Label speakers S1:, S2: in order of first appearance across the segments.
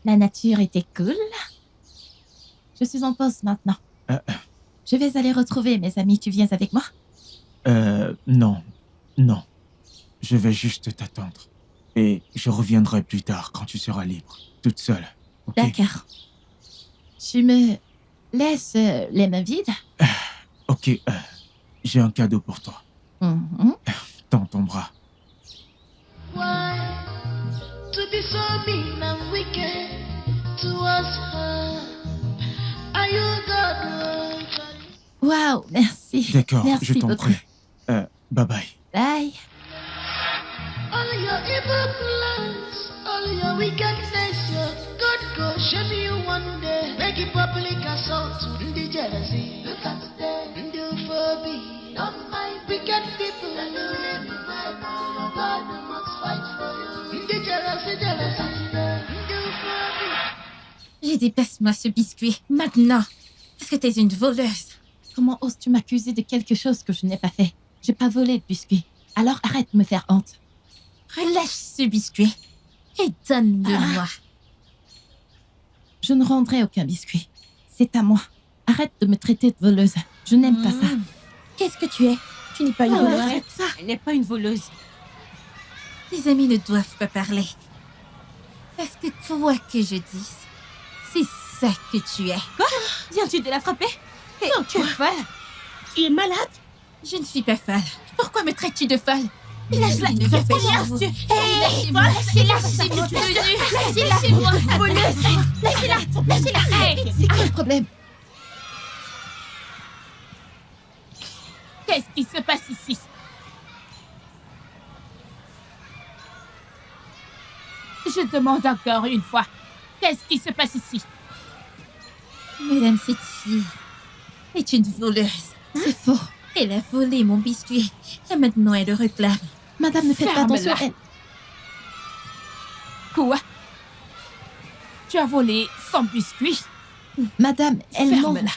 S1: La nature était cool. Je suis en pause maintenant. Je vais aller retrouver mes amis. Tu viens avec moi?
S2: Non. Non. Je vais juste t'attendre. Et je reviendrai plus tard quand tu seras libre. Toute seule. Okay?
S1: D'accord. Tu me laisses les mains vides?
S2: Ok. J'ai un cadeau pour toi. Dans ton bras.
S3: Why to be so mean and wicked towards her? Are you God?
S1: Wow, merci.
S2: D'accord,
S1: merci
S2: je t'en prie. Bye bye.
S1: Bye.
S3: All your evil plans, all your wickedness, your God go shame you one day. Make it public assault to the jealousy. Look at them, do forbid. Don't mind wicked people. And you live in bed, your God must fight for you. The jealousy, jealousy, do forbid.
S4: J'ai dit passe-moi ce biscuit, maintenant. Parce que t'es une voleuse.
S1: Comment oses-tu m'accuser de quelque chose que je n'ai pas fait? J'ai pas volé de biscuit. Alors arrête de me faire honte.
S4: Relâche ce biscuit et donne-le-moi.
S1: Je ne rendrai aucun biscuit. C'est à moi. Arrête de me traiter de voleuse. Je n'aime pas ça.
S4: Qu'est-ce que tu es? Tu n'es pas une voleuse.
S1: Arrête ça.
S4: Elle n'est pas une voleuse. Tes amis ne doivent pas parler. Parce que quoi que je dise, c'est ça que tu es.
S5: Quoi? Viens-tu de la frapper? Et tu es folle? Tu es malade?
S4: Je ne suis pas folle. Pourquoi me traites-tu de folle?
S5: Lâche-la!
S4: Ne viens pas chez vous. Lâchez-moi! Lâchez-moi! Lâchez-la!
S1: Hey, c'est quoi le problème?
S5: Qu'est-ce qui se passe ici? Je demande encore une fois. Qu'est-ce qui se passe ici?
S4: Madame, cette fille est une voleuse.
S1: C'est faux.
S4: Elle a volé mon biscuit et maintenant elle le réclame.
S1: Madame, ne faites pas attention.
S5: Ferme-la. Quoi? Tu as volé son biscuit?
S1: Madame, elle ment.
S5: Ferme-la.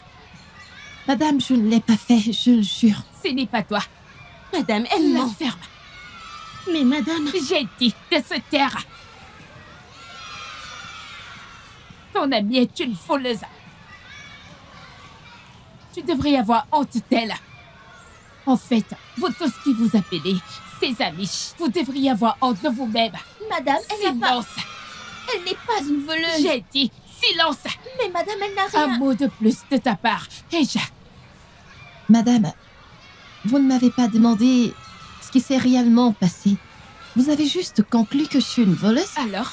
S1: Madame, je ne l'ai pas fait, je le jure.
S5: Ce n'est pas toi.
S4: Madame, elle
S5: La
S4: ment.
S5: ferme.
S4: Mais madame...
S5: J'ai dit de se taire. Ton amie est une voleuse. Tu devrais avoir honte d'elle. En fait, vous tous qui vous appelez ses amis, vous devriez avoir honte de vous-même.
S4: Madame, elle n'a pas...
S5: Silence.
S4: Elle n'est pas une voleuse.
S5: J'ai dit silence.
S4: Mais madame, elle n'a
S5: Un
S4: rien...
S5: mot de plus de ta part. Et
S1: Madame, vous ne m'avez pas demandé ce qui s'est réellement passé. Vous avez juste conclu que je suis une voleuse?
S5: alors?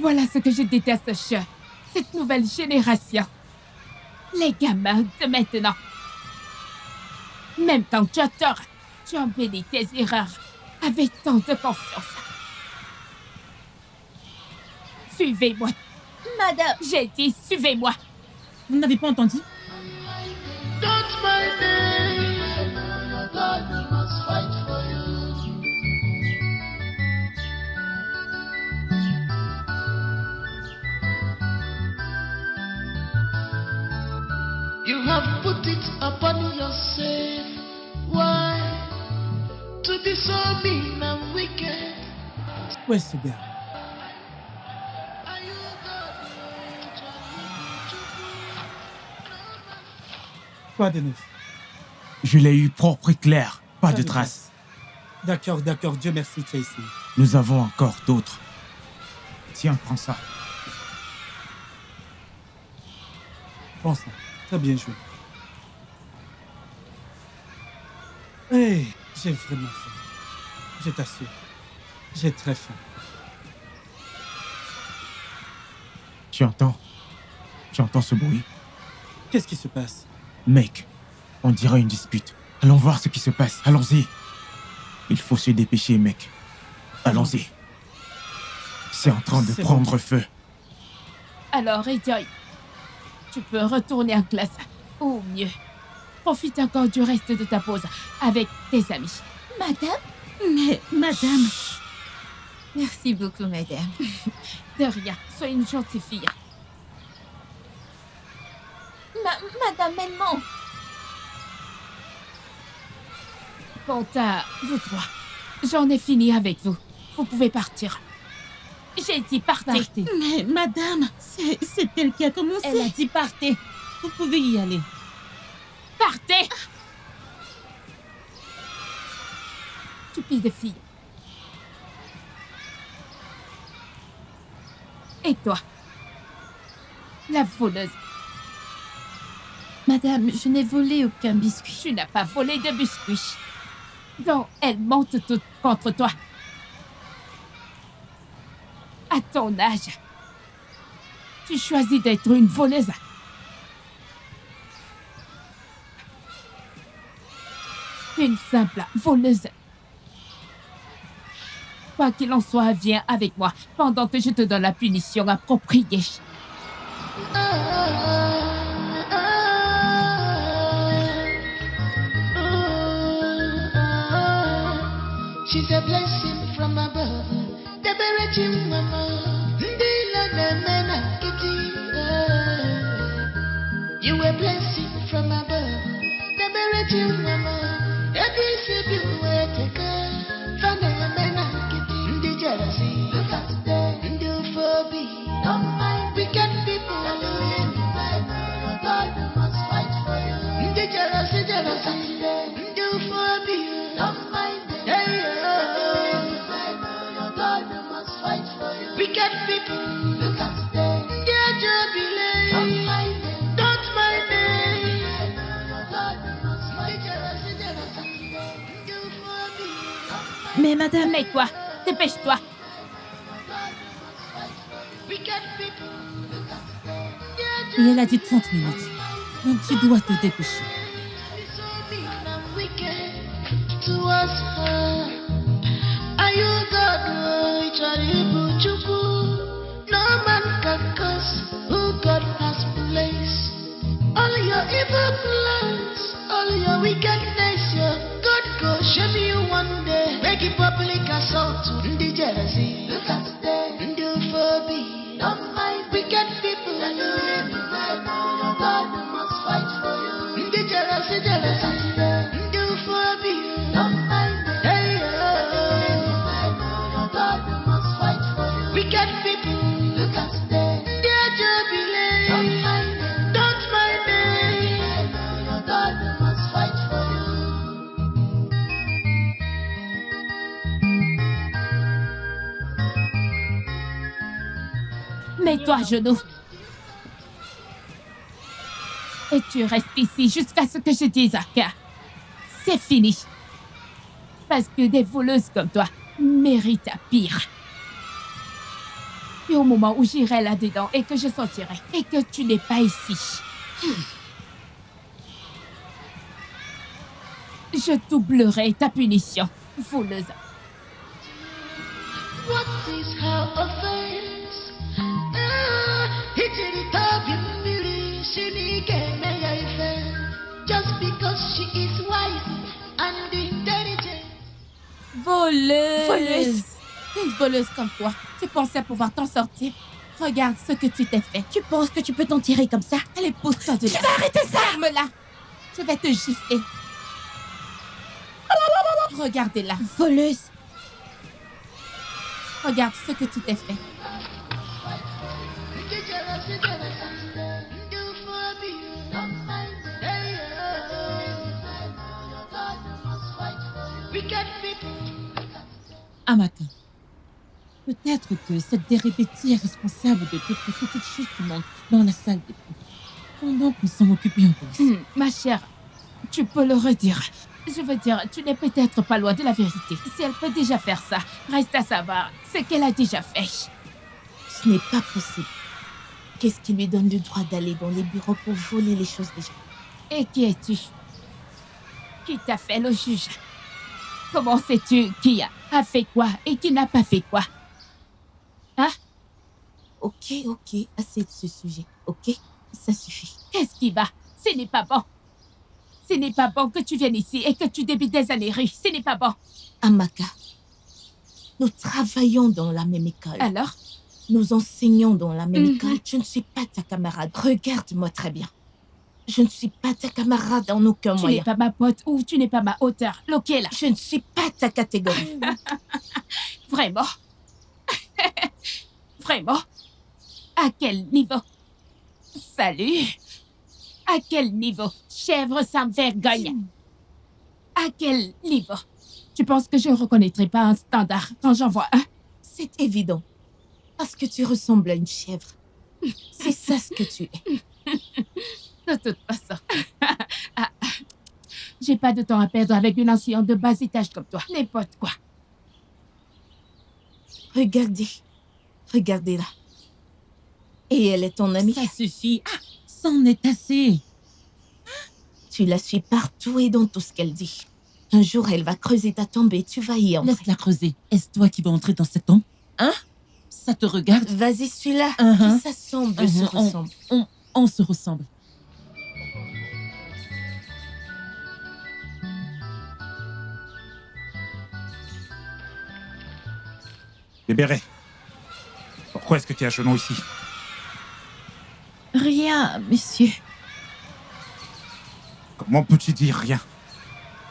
S5: Voilà ce que je déteste, cette nouvelle génération. Les gamins de maintenant. Même quand tu as tort, tu embellis tes erreurs avec tant de confiance. Suivez-moi.
S4: Madame...
S5: J'ai dit suivez-moi.
S4: Vous n'avez pas entendu?
S3: Don't mind me. Your God must fight for you. You have put it upon yourself. Why? To be so mean and wicked.
S6: Ouais, ce gars.
S3: Are you God?
S6: Quoi de neuf?
S2: Je l'ai eu propre et clair. Pas de traces.
S6: D'accord, Dieu merci, Tracy.
S2: Nous avons encore d'autres. Tiens, prends ça.
S6: Prends ça. Très bien joué. Hey, j'ai vraiment faim. Je t'assure. J'ai très faim.
S2: Tu entends? Tu entends ce bruit?
S6: Qu'est-ce qui se passe?
S2: Mec, on dirait une dispute. Allons voir ce qui se passe. Allons-y. Il faut se dépêcher, mec. Allons-y. C'est en train de
S6: C'est
S2: prendre
S6: bon.
S2: feu.
S5: Alors, Ejoy, tu peux retourner en classe. Ou mieux, profite encore du reste de ta pause avec tes amis.
S4: Madame? Mais madame... Merci beaucoup, madame.
S5: De rien, sois une gentille fille.
S4: Madame, elle ment.
S5: Quant à vous trois, j'en ai fini avec vous. Vous pouvez partir. J'ai dit partez.
S7: Partez.
S8: Mais madame, c'est elle qui a commencé.
S7: Elle a dit partez. Vous pouvez y aller.
S5: Partez. Stupide fille. Et toi? La voleuse.
S1: Madame, je n'ai volé aucun biscuit.
S5: Tu n'as pas volé de biscuits. Donc, elles mentent toutes contre toi. À ton âge, tu choisis d'être une voleuse. Une simple voleuse. Quoi qu'il en soit, viens avec moi pendant que je te donne la punition appropriée.
S3: She's a blessing from above. The Berechim Mama. Ndila the Mena Kitty. You a blessing from above. The Berechim Mama. Every city where take her. Fana Mena Kitty. Ndi jealousy. Look at them. Ndi phobia. Don't mind wicked people. God must fight for you. Ndi jealousy, jealousy. Ndi phobia. Don't mind them. Wicked people, look at them. Their jubilee. Don't mind them. Don't mind them.
S1: Mais madame...
S5: Mais toi, dépêche-toi.
S3: Wicked people, look at them. Their
S7: Et elle a dit 30 minutes. Donc tu dois te dépêcher.
S3: jubilee so mean and wicked towards her. Are you God? Charibu chuku. No man can curse who God has placed. All your evil plans, all your wickedness, your God go shame you one day. Make it public assault to the jealousy. Look at them, the phobia. Don't mind wicked people. God must fight for you. The jealousy, jealousy. The phobia. Don't mind them. Hey, God must fight for you. Wicked people, look at them. Their jubilee. Don't mind them. Don't mind them. God must fight for you.
S5: Mets-toi à genoux. Et tu restes ici jusqu'à ce que je dise, car c'est fini. Parce que des voleuses comme toi méritent pire. Et au moment où j'irai là-dedans et que je sortirai et que tu n'es pas ici, je doublerai ta punition, voleuse.
S3: What is her offense? It's in the top of beauty, she can make a fair. Just because she is wise and intelligent.
S5: Voleuse. Une voleuse comme toi, tu pensais pouvoir t'en sortir? Regarde ce que tu t'es fait.
S1: Tu penses que tu peux t'en tirer comme ça?
S5: Allez, pousse-toi de là.
S1: Tu vas arrêter ça!
S5: Ferme-la. Je vais te gifler. Regardez-la.
S1: Voleuse!
S5: Regarde ce que tu t'es fait.
S7: Amaka, peut-être que cette dérébétie est responsable de toutes les petites choses qui manquent dans la salle des profs. Pendant que nous sommes occupés en classe.
S5: Ma chère, tu peux le redire. Je veux dire, tu n'es peut-être pas loin de la vérité. Si elle peut déjà faire ça, reste à savoir ce qu'elle a déjà fait.
S8: Ce n'est pas possible. Qu'est-ce qui lui donne le droit d'aller dans les bureaux pour voler les choses des gens?
S5: Et qui es-tu? Qui t'a fait le juge? Comment sais-tu qui a fait quoi et qui n'a pas fait quoi? Hein?
S8: Ok, assez de ce sujet, ok? Ça suffit.
S5: Qu'est-ce qui va? Ce n'est pas bon. Ce n'est pas bon que tu viennes ici et que tu débites des âneries. Ce n'est pas bon.
S8: Amaka, nous travaillons dans la même école.
S5: Alors?
S8: Nous enseignons dans la même école. Je ne suis pas ta camarade. Regarde-moi très bien. Je ne suis pas ta camarade en aucun
S5: Tu
S8: moyen.
S5: n'es pas ma pote ou tu n'es pas ma hauteur. Lequel?
S8: Je ne suis pas ta catégorie.
S5: Vraiment? Vraiment? À quel niveau? Salut! À quel niveau? Chèvre sans vergogne! À quel niveau? Tu penses que je ne reconnaîtrai pas un standard quand j'en vois un?
S8: C'est évident. Parce que tu ressembles à une chèvre. C'est ça ce que tu es.
S5: De toute façon. J'ai pas de temps à perdre avec une ancienne de bas étage comme toi. N'importe quoi.
S8: Regardez. Regardez-la. Et elle est ton amie.
S7: Ça suffit. Ah, c'en est assez.
S8: Tu la suis partout et dans tout ce qu'elle dit. Un jour, elle va creuser ta tombe et tu vas y entrer.
S7: Laisse-la creuser. Est-ce toi qui vas entrer dans cette tombe? Hein? Ça te regarde?
S8: Vas-y, celui-là.
S7: Uh-huh.
S8: Qui s'assemble se ressemble.
S7: On se ressemble.
S2: Libéré. Pourquoi est-ce que tu es à genoux ici?
S1: Rien, monsieur.
S2: Comment peux-tu dire rien?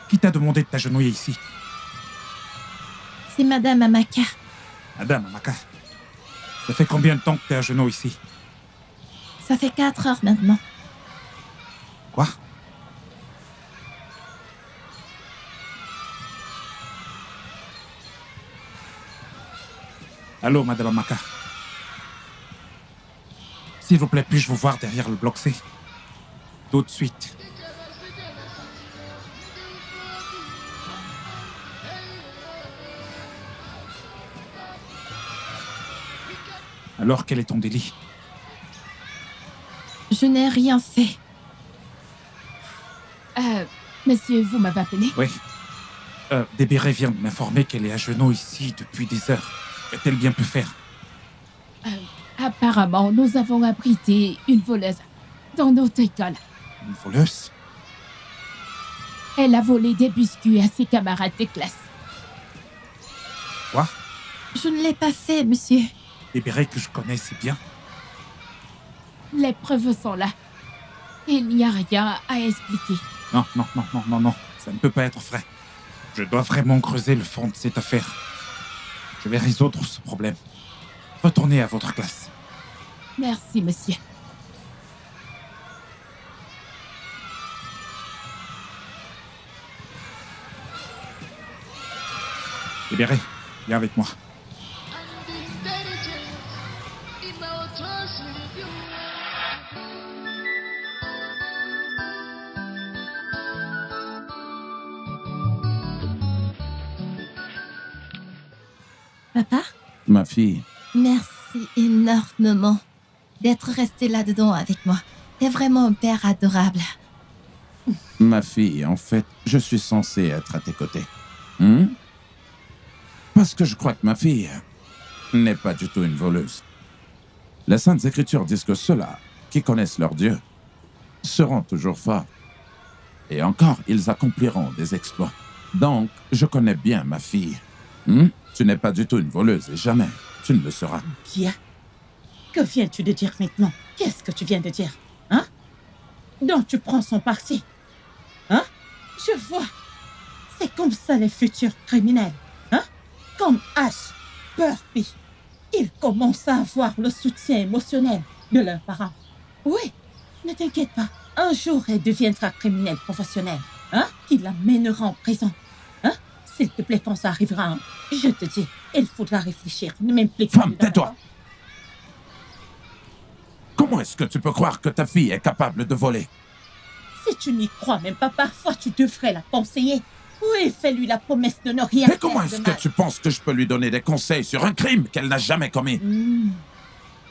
S2: Qui t'a demandé de t'agenouiller ici?
S1: C'est Madame Amaka.
S2: Madame Amaka, ça fait combien de temps que tu es à genoux ici?
S1: Ça fait 4 heures maintenant.
S2: Quoi? Allô, Madame Amaka. S'il vous plaît, puis-je vous voir derrière le bloc C? Tout de suite. Alors, quel est ton délit?
S1: Je n'ai rien fait.
S5: Monsieur, vous m'avez appelé?
S2: Oui. Débéré vient de m'informer qu'elle est à genoux ici depuis des heures. Qu'a-t-elle bien pu faire?
S5: Apparemment, nous avons abrité une voleuse dans notre école.
S2: Une voleuse?
S5: Elle a volé des biscuits à ses camarades de classe.
S2: Quoi?
S1: Je ne l'ai pas fait, monsieur.
S2: Débéré que je connais si bien.
S5: Les preuves sont là. Il n'y a rien à expliquer.
S2: Non, ça ne peut pas être vrai. Je dois vraiment creuser le fond de cette affaire. Je vais résoudre ce problème. Retournez à votre classe.
S5: Merci, monsieur.
S2: Libéré, viens avec moi.
S1: Papa,
S9: Ma fille,
S1: merci énormément d'être resté là-dedans avec moi. T'es vraiment un père adorable.
S9: ma fille, en fait, je suis censé être à tes côtés. Parce que je crois que ma fille n'est pas du tout une voleuse. Les Saintes Écritures disent que ceux-là qui connaissent leur Dieu seront toujours forts. Et encore, ils accompliront des exploits. Donc, je connais bien ma fille. Tu n'es pas du tout une voleuse et jamais tu ne le seras.
S7: Kia, que viens-tu de dire maintenant? Qu'est-ce que tu viens de dire? Hein? Donc tu prends son parti? Hein? Je vois. C'est comme ça les futurs criminels. Hein? Comme Ash, Burpee. Ils commencent à avoir le soutien émotionnel de leurs parents. Oui, ne t'inquiète pas. Un jour, elle deviendra criminelle professionnelle. Hein? Qui l'amènera en prison. Hein? S'il te plaît, quand ça arrivera, hein, je te dis, il faudra réfléchir. Ne m'implique pas.
S9: Femme, tais-toi! Comment est-ce que tu peux croire que ta fille est capable de voler?
S7: Si tu n'y crois même pas, parfois tu devrais la conseiller. Oui, fais-lui la promesse de ne rien
S9: Mais
S7: faire
S9: comment
S7: de
S9: est-ce que
S7: mal.
S9: tu penses que je peux lui donner des conseils sur un crime qu'elle n'a jamais commis?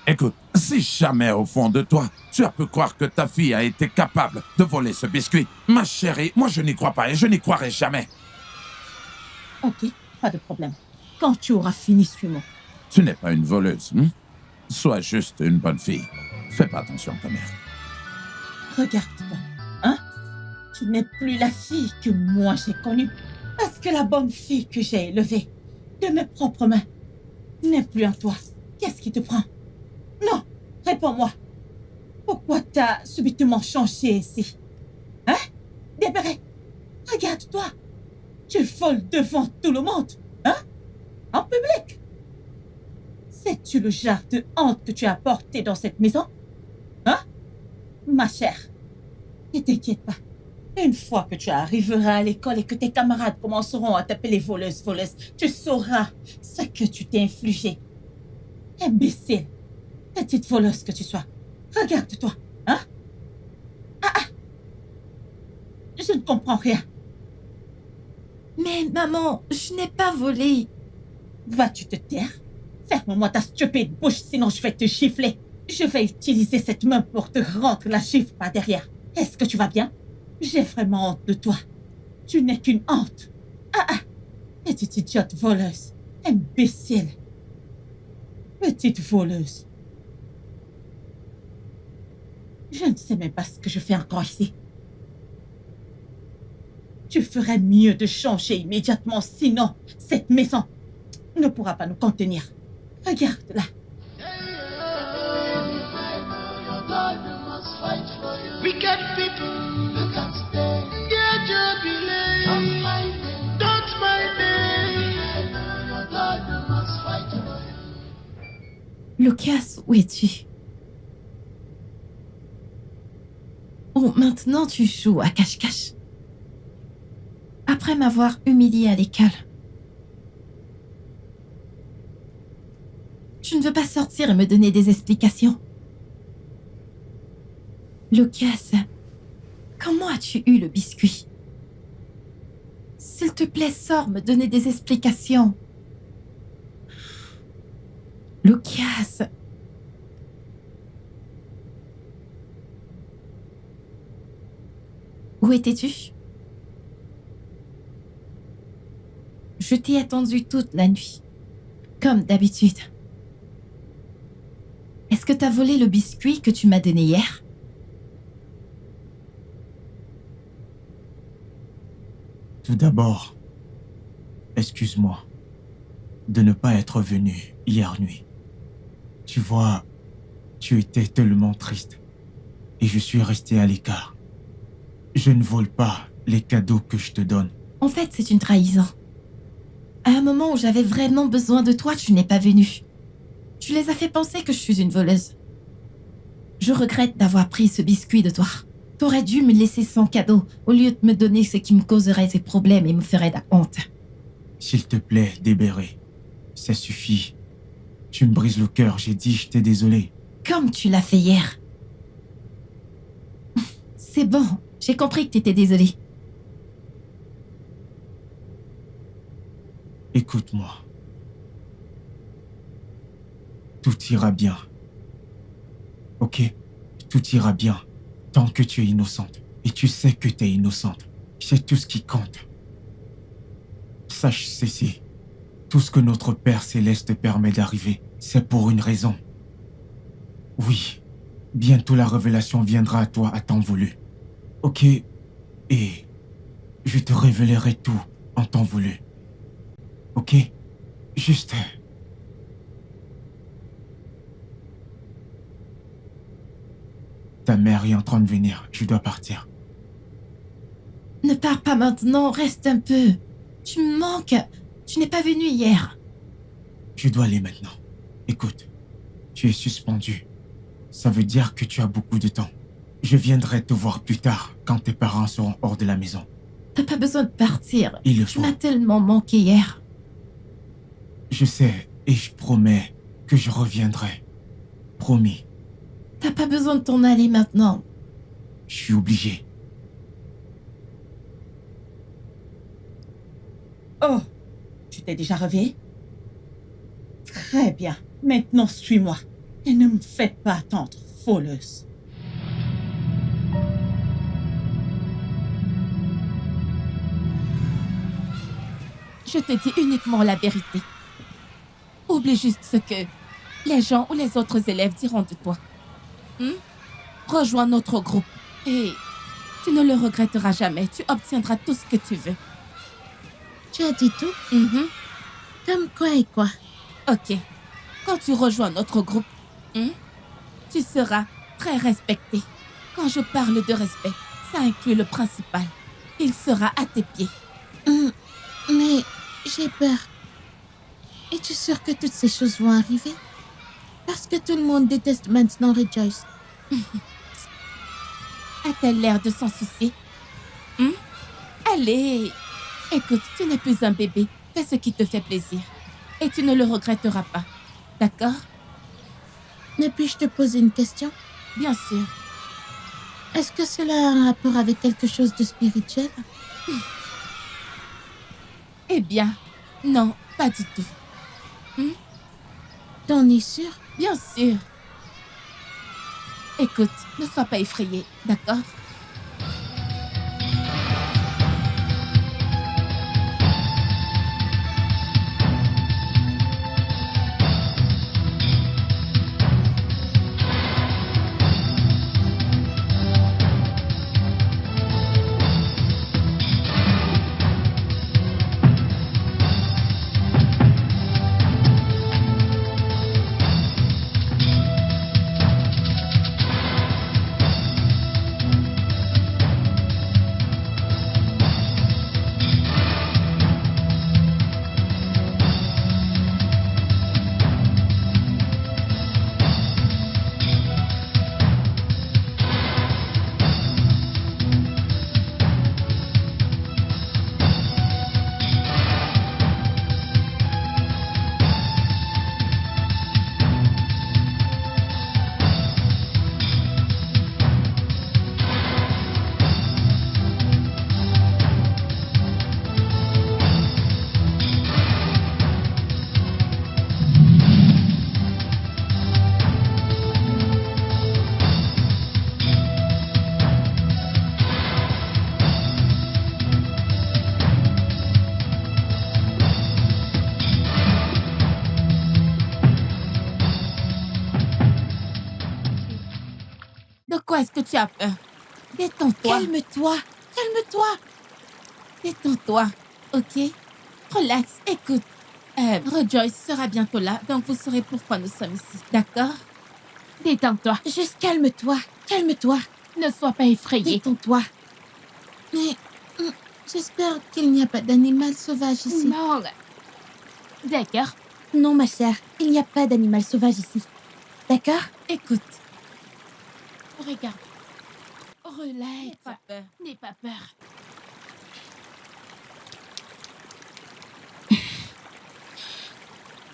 S9: Écoute, si jamais au fond de toi, tu as pu croire que ta fille a été capable de voler ce biscuit, ma chérie, moi je n'y crois pas et je n'y croirai jamais.
S7: Ok, pas de problème. Quand tu auras fini, suis-moi.
S9: Tu n'es pas une voleuse, Sois juste une bonne fille. Fais pas attention à ta mère.
S7: Regarde-toi, hein? Tu n'es plus la fille que moi j'ai connue. Parce que la bonne fille que j'ai élevée, de mes propres mains, n'est plus en toi. Qu'est-ce qui te prend? Non, réponds-moi. Pourquoi t'as subitement changé ici? Hein? Débéré, regarde-toi. Tu voles devant tout le monde, hein? En public. C'est Vois-tu le genre de honte que tu as apporté dans cette maison? Hein? Ma chère, ne t'inquiète pas. Une fois que tu arriveras à l'école et que tes camarades commenceront à t'appeler voleuse, tu sauras ce que tu t'es infligé. Imbécile, petite voleuse que tu sois. Regarde-toi, hein? Je ne comprends rien.
S1: Mais maman, je n'ai pas volé.
S7: Vas-tu te taire? Ferme-moi ta stupide bouche, sinon je vais te gifler. Je vais utiliser cette main pour te rendre la gifle par derrière. Est-ce que tu vas bien? J'ai vraiment honte de toi. Tu n'es qu'une honte. Petite idiote voleuse. Imbécile. Petite voleuse. Je ne sais même pas ce que je fais encore ici. Tu ferais mieux de changer immédiatement, sinon cette maison ne pourra pas nous contenir. Regarde-la.
S3: Wicked people, you can stay. Yeah, don't be late. Don't mind them. Don't mind them. Your God must fight for you.
S1: Lucas, où es-tu? Oh, maintenant tu joues à cache-cache. Après m'avoir humilié à l'école. Tu ne veux pas sortir et me donner des explications? Lucas, comment as-tu eu le biscuit? S'il te plaît, sors me donner des explications. Lucas. Où étais-tu? Je t'ai attendu toute la nuit, comme d'habitude. Est-ce que t'as volé le biscuit que tu m'as donné hier?
S2: Tout d'abord, excuse-moi de ne pas être venu hier nuit. Tu vois, tu étais tellement triste et je suis resté à l'écart. Je ne vole pas les cadeaux que je te donne.
S1: En fait, c'est une trahison. À un moment où j'avais vraiment besoin de toi, tu n'es pas venu. Tu les as fait penser que je suis une voleuse. Je regrette d'avoir pris ce biscuit de toi. T'aurais dû me laisser sans cadeau au lieu de me donner ce qui me causerait des problèmes et me ferait de la honte.
S2: S'il te plaît, Débéré, ça suffit. Tu me brises le cœur, j'ai dit je t'ai désolé.
S1: Comme tu l'as fait hier. C'est bon, j'ai compris que t'étais désolé.
S2: Écoute-moi. Tout ira bien. Ok? Tout ira bien. Tant que tu es innocente. Et tu sais que tu es innocente. C'est tout ce qui compte. Sache ceci. Tout ce que notre Père Céleste permet d'arriver, c'est pour une raison. Oui, bientôt la révélation viendra à toi à temps voulu. Ok? Et je te révélerai tout en temps voulu. Ok? Juste... Ta mère est en train de venir, je dois partir.
S1: Ne pars pas maintenant, reste un peu. Tu me manques. Tu n'es pas venu hier.
S2: Je dois aller maintenant. Écoute, tu es suspendu. Ça veut dire que tu as beaucoup de temps. Je viendrai te voir plus tard, quand tes parents seront hors de la maison.
S1: T'as pas besoin de partir.
S2: Il le
S1: Tu
S2: faut.
S1: m'as tellement manqué hier.
S2: Je sais, et je promets que je reviendrai. Promis.
S1: T'as pas besoin de t'en aller maintenant.
S2: Je suis obligé.
S7: Oh, tu t'es déjà réveillée? Très bien. Maintenant, suis-moi. Et ne me fais pas attendre, voleuse.
S5: Je te dis uniquement la vérité. Oublie juste ce que les gens ou les autres élèves diront de toi. Rejoins notre groupe et tu ne le regretteras jamais. Tu obtiendras tout ce que tu veux.
S8: Tu as dit tout? Comme quoi et quoi?
S5: Ok. Quand tu rejoins notre groupe, tu seras très respecté. Quand je parle de respect, ça inclut le principal. Il sera à tes pieds.
S8: Mais j'ai peur. Es-tu sûre que toutes ces choses vont arriver? Parce que tout le monde déteste maintenant Rejoice.
S5: A-t-elle l'air de s'en soucier? Allez, écoute, tu n'es plus un bébé. Fais ce qui te fait plaisir. Et tu ne le regretteras pas. D'accord?
S8: Mais puis-je te poser une question?
S5: Bien sûr.
S8: Est-ce que cela a un rapport avec quelque chose de spirituel?
S5: Eh bien, non, pas du tout.
S8: T'en es sûr?
S5: Bien sûr. Écoute, ne sois pas effrayée, d'accord? De quoi est-ce que tu as peur? Détends-toi.
S8: Calme-toi. Calme-toi.
S5: Détends-toi, ok? Relax, écoute. Rejoice sera bientôt là, donc vous saurez pourquoi nous sommes ici, d'accord? Détends-toi.
S8: Juste calme-toi. Calme-toi.
S5: Ne sois pas effrayée.
S8: Détends-toi. Mais j'espère qu'il n'y a pas d'animal sauvage ici.
S5: Non. D'accord.
S8: Non, ma chère, il n'y a pas d'animal sauvage ici. D'accord?
S5: Écoute. Regarde. Relax. N'aie pas peur. N'aie pas peur.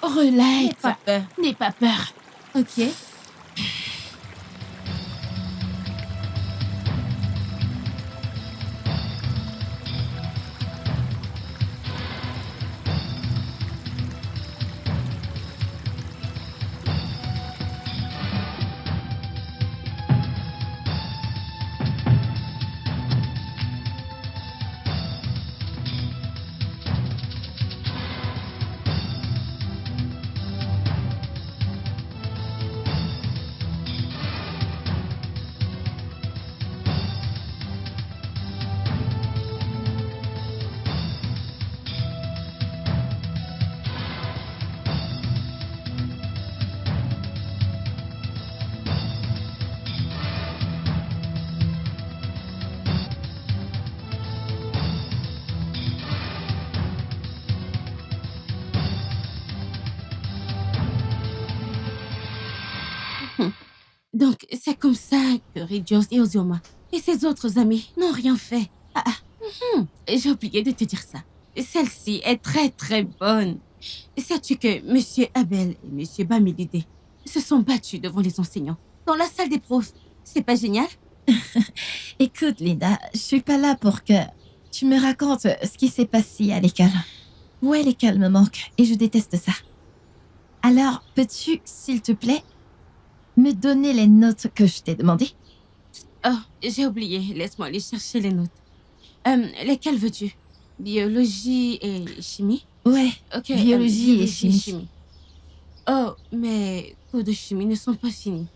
S5: Relax. N'aie pas peur. N'aie pas peur. Ok? Donc, c'est comme ça que Rejoice et Ozioma et ses autres amis n'ont rien fait. J'ai oublié de te dire ça. Celle-ci est très très bonne. Sais-tu que Monsieur Abel et Monsieur Bamilide se sont battus devant les enseignants dans la salle des profs? C'est pas génial?
S1: Écoute, Linda, je suis pas là pour que tu me racontes ce qui s'est passé à l'école. Ouais, l'école me manque et je déteste ça. Alors, peux-tu, s'il te plaît, me donner les notes que je t'ai demandées?
S5: Oh, j'ai oublié. Laisse-moi aller chercher les notes. Lesquelles veux-tu? Biologie et chimie?
S1: Ouais,
S5: Ok.
S1: biologie et chimie.
S5: Oh, mes cours de chimie ne sont pas finis.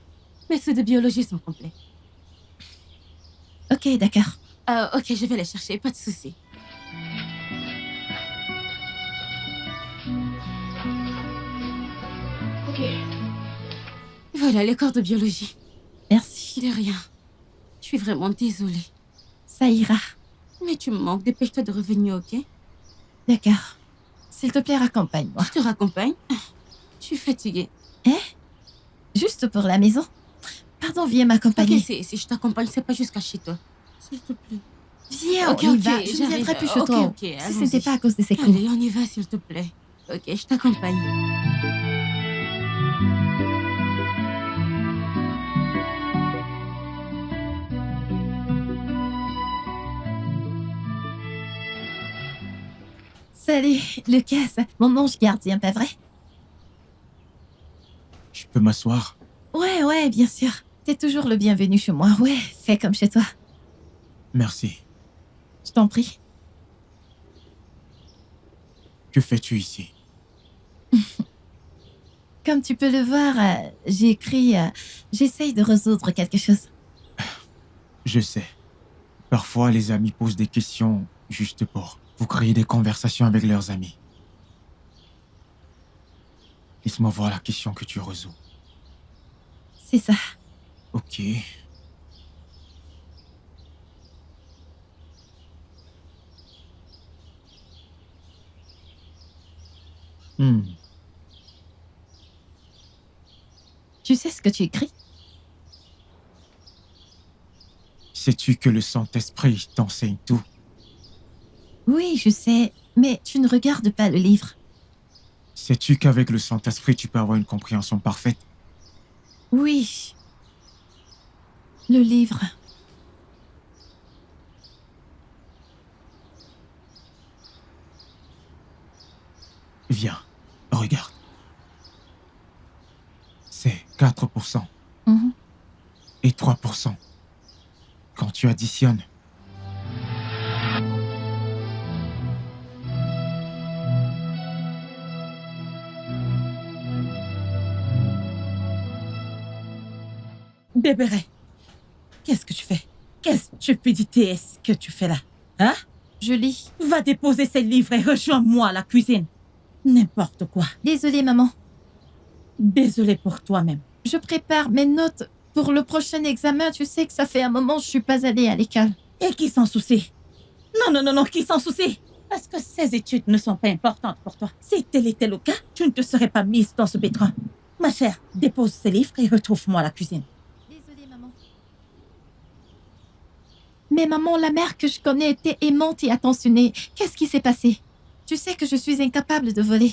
S5: Mais ceux de biologie sont complets.
S1: Ok, d'accord.
S5: Ok, je vais les chercher, pas de souci.
S3: Ok.
S5: Voilà les cours de biologie.
S1: Merci.
S5: De rien. Je suis vraiment désolée.
S1: Ça ira.
S5: Mais tu me manques, dépêche-toi de revenir, ok?
S1: D'accord. S'il te plaît, raccompagne-moi.
S5: Je te raccompagne. Je suis fatiguée.
S1: Hein? juste pour la maison. Pardon, viens m'accompagner.
S8: Ok, si je t'accompagne, c'est pas jusqu'à chez toi. S'il te plaît.
S1: Viens,
S8: Ok,
S1: on y
S8: ok,
S1: va. Je ne
S8: j'arrive.
S1: viendrai plus chez
S8: Ok,
S1: toi.
S8: ok,
S1: si ce
S8: allons-y.
S1: n'était pas à cause de ces coups.
S8: Allez, on y va, s'il te plaît. Ok, je t'accompagne.
S1: Salut, Lucas, mon ange gardien, pas vrai?
S2: Je peux m'asseoir?
S1: Ouais, bien sûr. T'es toujours le bienvenu chez moi. Ouais, fais comme chez toi.
S2: Merci.
S1: Je t'en prie.
S2: Que fais-tu ici?
S1: Comme tu peux le voir, j'essaye de résoudre quelque chose.
S2: Je sais. Parfois, les amis posent des questions juste pour vous créer des conversations avec leurs amis. Laisse-moi voir la question que tu résous.
S1: C'est ça.
S2: Ok.
S1: Tu sais ce que tu écris?
S2: Sais-tu que le Saint-Esprit t'enseigne tout?
S1: Oui, je sais, mais tu ne regardes pas le livre.
S2: Sais-tu qu'avec le Saint-Esprit, tu peux avoir une compréhension parfaite?
S1: Oui. Le livre.
S2: Viens, regarde. C'est 4%
S1: Mhm.
S2: et 3%. Quand tu additionnes,
S7: Débéré, qu'est-ce que tu fais? Quelle stupidité est-ce que tu fais là? Hein?
S1: Je lis.
S7: Va déposer ces livres et rejoins-moi à la cuisine. N'importe quoi.
S1: Désolée, maman.
S7: Désolée pour toi-même.
S1: Je prépare mes notes pour le prochain examen. Tu sais que ça fait un moment que je suis pas allée à l'école.
S7: Et qui s'en soucie? Non, qui s'en soucie? Parce que ces études ne sont pas importantes pour toi. Si tel était le cas, tu ne te serais pas mise dans ce pétrin. Ma chère, dépose ces livres et retrouve-moi à la cuisine.
S1: Désolée, maman. Mais maman, la mère que je connais était aimante et attentionnée. Qu'est-ce qui s'est passé? Tu sais que je suis incapable de voler.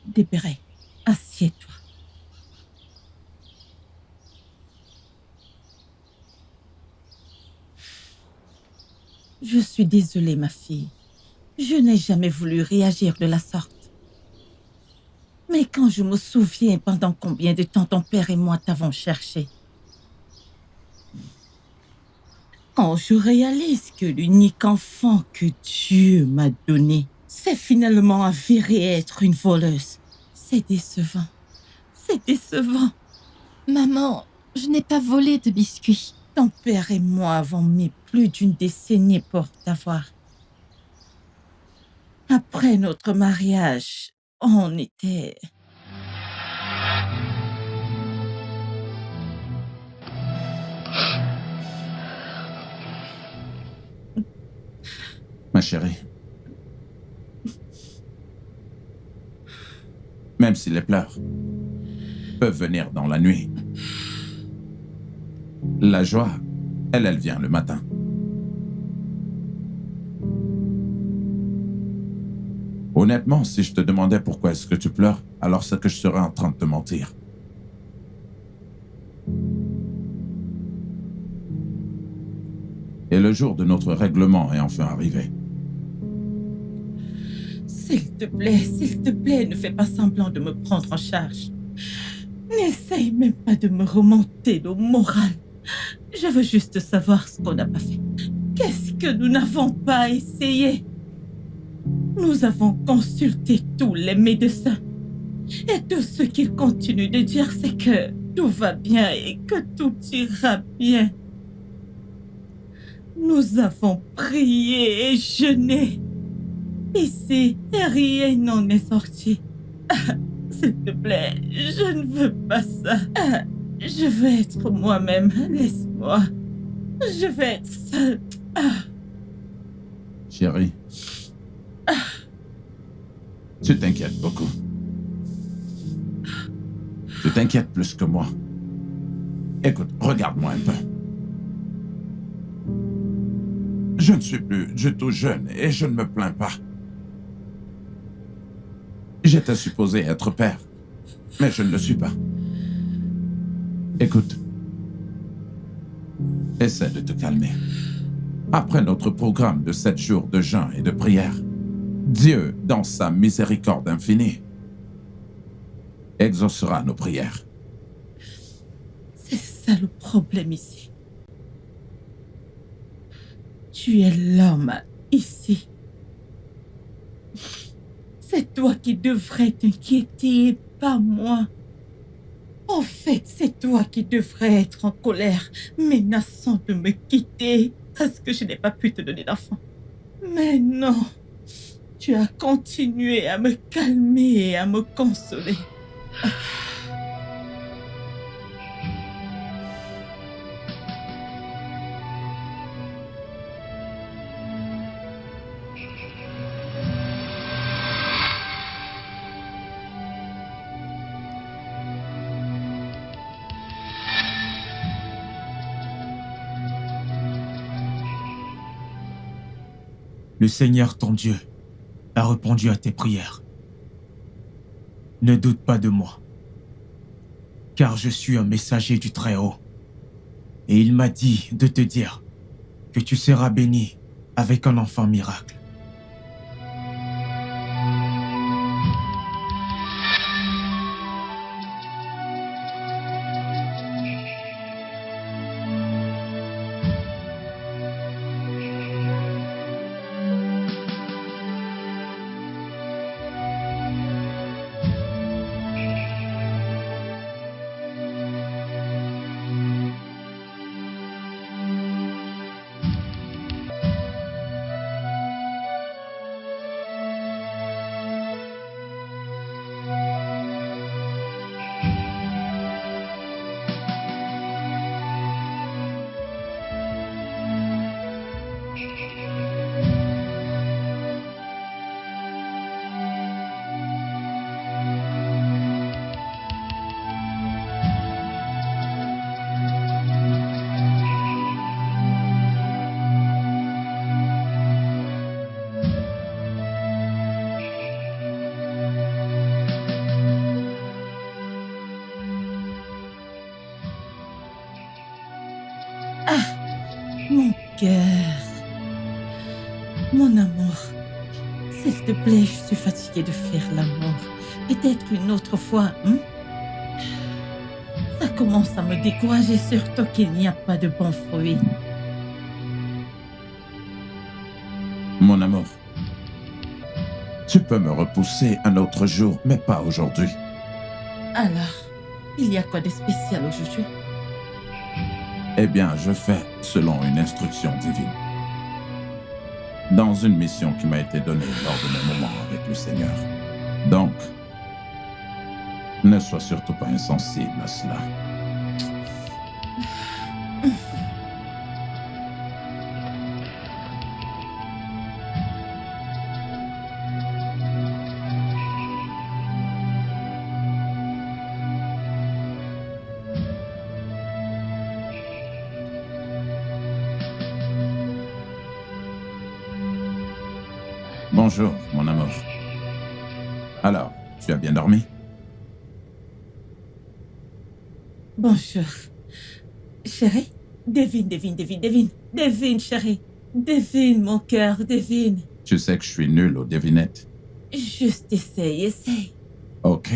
S7: Débéré, assieds-toi. Je suis désolée, ma fille. Je n'ai jamais voulu réagir de la sorte. Mais quand je me souviens pendant combien de temps ton père et moi t'avons cherché, quand je réalise que l'unique enfant que Dieu m'a donné s'est finalement avéré être une voleuse, c'est décevant. C'est décevant.
S1: Maman, je n'ai pas volé de biscuits.
S7: Ton père et moi avons mis plus d'une décennie pour t'avoir. Après notre mariage, on était...
S9: Ma chérie. Même si les pleurs peuvent venir dans la nuit, la joie, elle vient le matin. Honnêtement, si je te demandais pourquoi est-ce que tu pleures, alors c'est que je serais en train de te mentir. Et le jour de notre règlement est enfin arrivé.
S7: S'il te plaît, ne fais pas semblant de me prendre en charge. N'essaye même pas de me remonter le moral. Je veux juste savoir ce qu'on n'a pas fait. Qu'est-ce que nous n'avons pas essayé? Nous avons consulté tous les médecins. Et tout ce qu'ils continuent de dire, c'est que tout va bien et que tout ira bien. Nous avons prié et jeûné. Ici, rien n'en est sorti. S'il te plaît, je ne veux pas ça. Je veux être moi-même. Laisse-moi. Je veux être seule.
S9: Chérie, Tu t'inquiètes beaucoup. Tu t'inquiètes plus que moi. Écoute, regarde-moi un peu. Je ne suis plus du tout jeune et je ne me plains pas. J'étais supposé être père, mais je ne le suis pas. Écoute, essaie de te calmer. Après notre programme de 7 jours de jeûne et de prière, Dieu, dans sa miséricorde infinie, exaucera nos prières.
S7: C'est ça le problème ici. Tu es l'homme ici. C'est toi qui devrais t'inquiéter, pas moi. En fait, c'est toi qui devrais être en colère, menaçant de me quitter parce que je n'ai pas pu te donner d'enfant. Mais non, tu as continué à me calmer et à me consoler.
S2: Le Seigneur ton Dieu a répondu à tes prières. Ne doute pas de moi, car je suis un messager du Très-Haut. Et il m'a dit de te dire que tu seras béni avec un enfant miracle.
S7: Mon cœur, mon amour, s'il te plaît, je suis fatiguée de faire l'amour. Peut-être une autre fois, hein? Ça commence à me décourager, surtout qu'il n'y a pas de bons fruits.
S9: Mon amour, tu peux me repousser un autre jour, mais pas aujourd'hui.
S7: Alors, il y a quoi de spécial aujourd'hui?
S9: Eh bien, je fais selon une instruction divine. Dans une mission qui m'a été donnée lors de mes moments avec le Seigneur. Donc, ne sois surtout pas insensible à cela. Bonjour, mon amour. Alors, tu as bien dormi?
S7: Bonjour. Chérie, devine, chérie. Devine, mon cœur, devine.
S9: Tu sais que je suis nul aux devinettes.
S7: Juste essaye.
S9: Ok.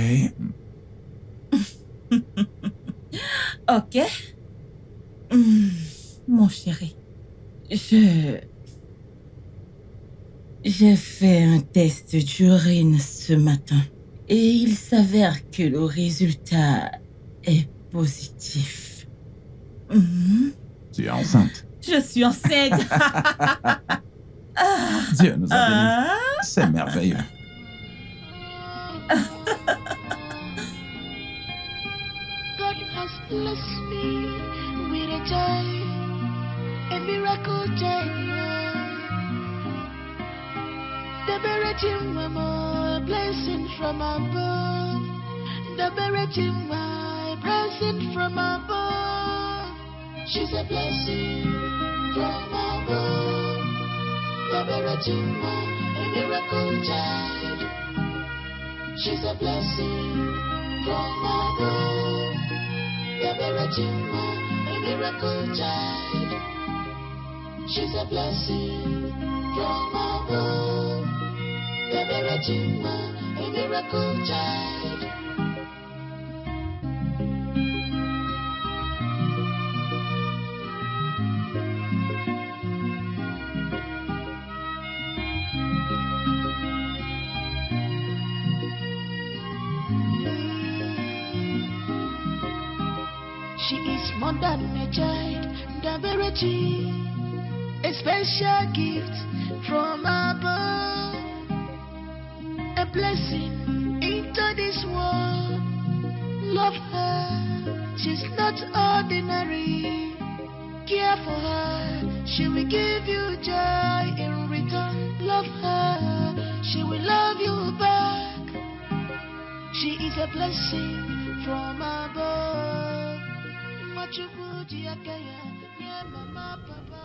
S7: Ok. Mon chéri, j'ai fait un test d'urine ce matin et il s'avère que le résultat est positif.
S9: Tu es enceinte.
S7: Je suis enceinte.
S9: Dieu nous a bénis. C'est merveilleux.
S3: God has blessed me with a joy, a miracle joy. The Beretim, a blessed blessing from above. The Berechima, a blessing from above. She's a blessing from above. The Berechima, a miracle child. She's a blessing from above. The Berechima, a miracle child. She's a blessing from above. The Berechima, a miracle child. She is more than a child, the Berechima, a special gift from above. A blessing into this world. Love her, she's not ordinary. Care for her, she will give you joy in return. Love her, she will love you back. She is a blessing from above. Machukuji akaya, yeah, mama, papa.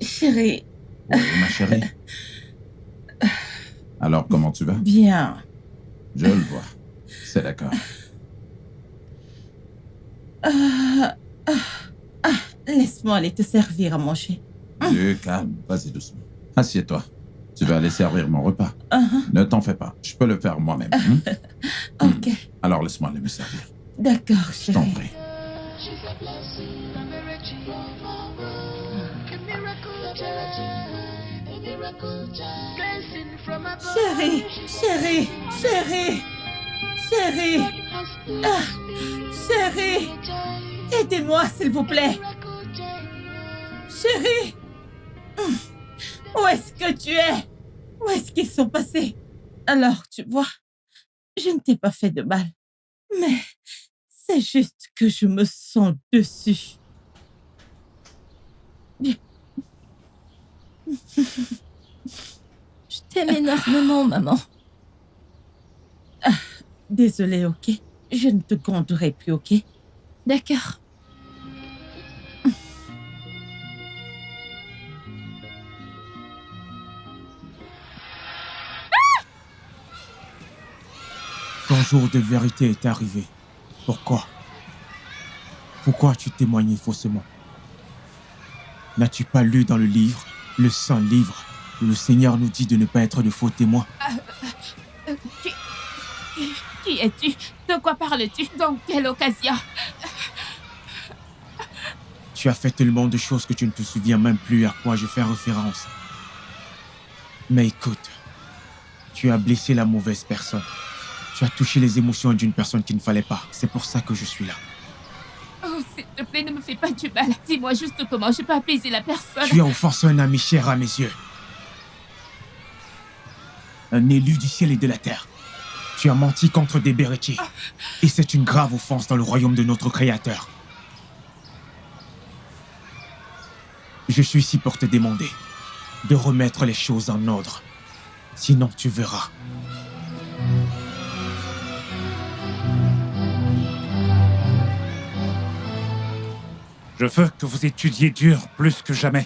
S7: Chérie,
S9: Oui, ma chérie. Alors, comment tu vas?
S7: bien.
S9: Je le vois. C'est d'accord.
S7: Laisse-moi aller te servir à manger.
S9: Du calme, vas-y doucement. Assieds-toi. Tu vas aller servir mon repas. Ne t'en fais pas, je peux le faire moi-même.
S7: Ok,
S9: Alors laisse-moi aller me servir.
S7: d'accord,
S9: Je t'en
S7: chérie.
S9: prie.
S3: She's a blessing, a miracle from above. A miracle child, a miracle child. Blessing from above.
S7: Chérie, chérie, chérie, chérie, chérie, aidez-moi s'il vous plaît. Chérie, où est-ce que tu es? Où est-ce qu'ils sont passés? Alors, tu vois, je ne t'ai pas fait de mal, mais c'est juste que je me sens dessus.
S1: Je t'aime énormément, maman.
S7: Désolée, ok? Je ne te gronderai plus, ok?
S1: D'accord.
S2: Ton jour de vérité est arrivé. Pourquoi? Pourquoi as-tu témoigné faussement? N'as-tu pas lu dans le livre, le saint livre, où le Seigneur nous dit de ne pas être de faux témoins?
S5: Qui es-tu? De quoi parles-tu? Dans quelle occasion?
S2: Tu as fait tellement de choses que tu ne te souviens même plus à quoi je fais référence. Mais écoute, tu as blessé la mauvaise personne. Tu as touché les émotions d'une personne qu'il ne fallait pas. C'est pour ça que je suis là.
S5: Oh, s'il te plaît, ne me fais pas du mal. Dis-moi juste comment je peux apaiser la personne.
S2: Tu as offensé un ami cher à mes yeux. Un élu du ciel et de la terre. Tu as menti contre des Berechis. Et c'est une grave offense dans le royaume de notre Créateur. Je suis ici pour te demander de remettre les choses en ordre. Sinon, tu verras.
S6: Je veux que vous étudiez dur plus que jamais.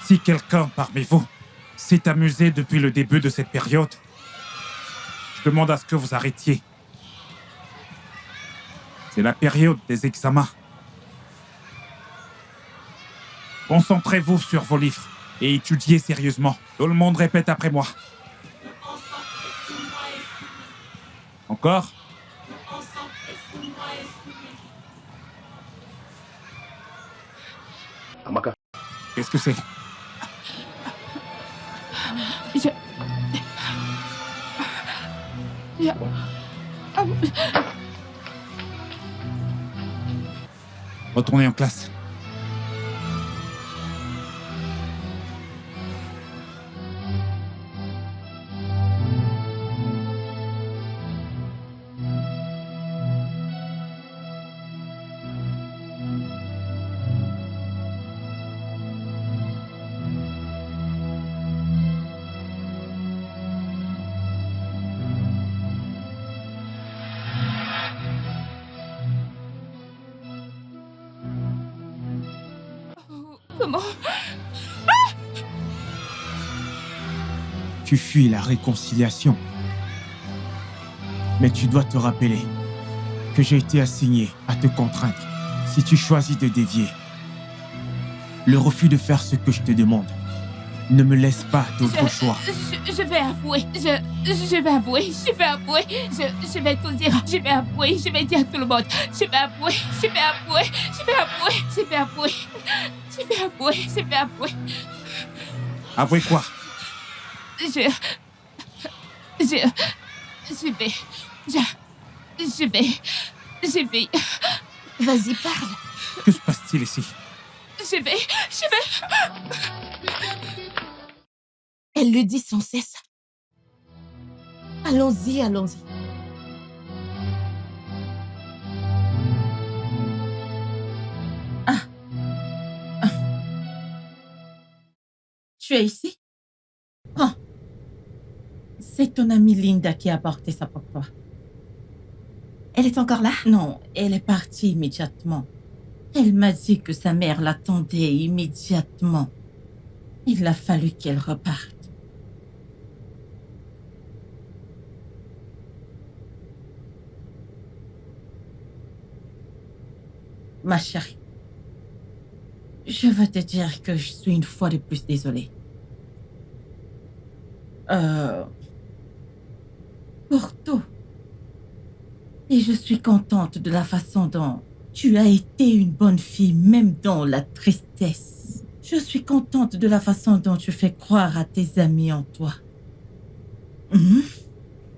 S6: Si quelqu'un parmi vous s'est amusé depuis le début de cette période, je demande à ce que vous arrêtiez. C'est la période des examens. Concentrez-vous sur vos livres et étudiez sérieusement. Tout le monde répète après moi. Encore? Qu'est-ce que c'est? Retournez en classe.
S5: Comment?
S2: Tu fuis la réconciliation. Mais tu dois te rappeler que j'ai été assigné à te contraindre si tu choisis de dévier. Le refus de faire ce que je te demande ne me laisse pas d'autre choix.
S5: Je vais avouer. Je vais avouer. Je vais tout dire. Je vais avouer. Je vais dire à tout le monde. Je vais avouer.
S6: Avouez quoi?
S5: Je vais.
S8: Vas-y, parle.
S6: Que se passe-t-il ici?
S5: Je vais.
S8: Elle le dit sans cesse. Allons-y.
S7: Tu es ici? Prends. C'est ton amie Linda qui a apporté ça pour toi.
S1: Elle est encore là?
S7: Non, elle est partie immédiatement. Elle m'a dit que sa mère l'attendait immédiatement. Il a fallu qu'elle reparte. Ma chérie, je veux te dire que je suis une fois de plus désolée. Pour tout. Et je suis contente de la façon dont tu as été une bonne fille, même dans la tristesse. Je suis contente de la façon dont tu fais croire à tes amis en toi.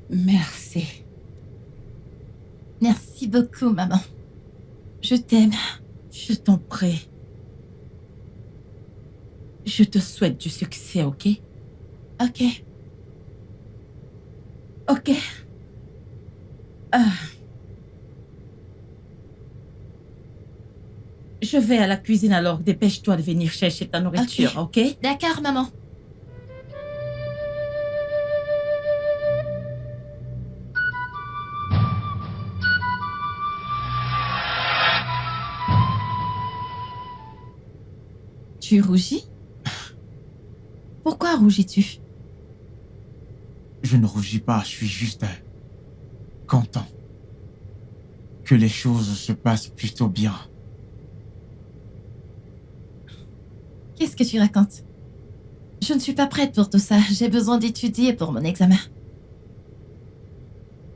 S7: Merci.
S1: Merci beaucoup, maman. Je t'aime.
S7: Je t'en prie. Je te souhaite du succès, ok?
S1: Ok.
S7: Ok. Je vais à la cuisine, alors dépêche-toi de venir chercher ta nourriture, ok?
S1: D'accord, maman. Tu rougis? Pourquoi rougis-tu?
S2: Je ne rougis pas, je suis juste content que les choses se passent plutôt bien.
S1: Qu'est-ce que tu racontes? Je ne suis pas prête pour tout ça. J'ai besoin d'étudier pour mon examen.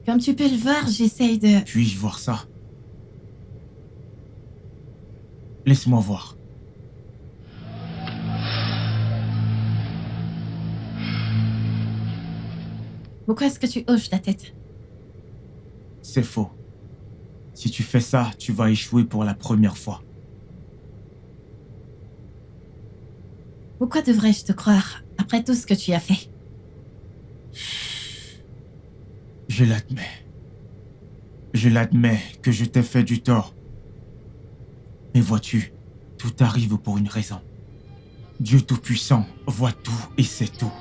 S1: Comme tu peux le voir, j'essaye de...
S2: Puis-je voir ça? Laisse-moi voir.
S1: Pourquoi est-ce que tu hoches la tête?
S2: C'est faux. Si tu fais ça, tu vas échouer pour la première fois.
S1: Pourquoi devrais-je te croire après tout ce que tu as fait?
S2: Je l'admets. Je l'admets que je t'ai fait du tort. Mais vois-tu, tout arrive pour une raison. Dieu Tout-Puissant voit tout et sait tout.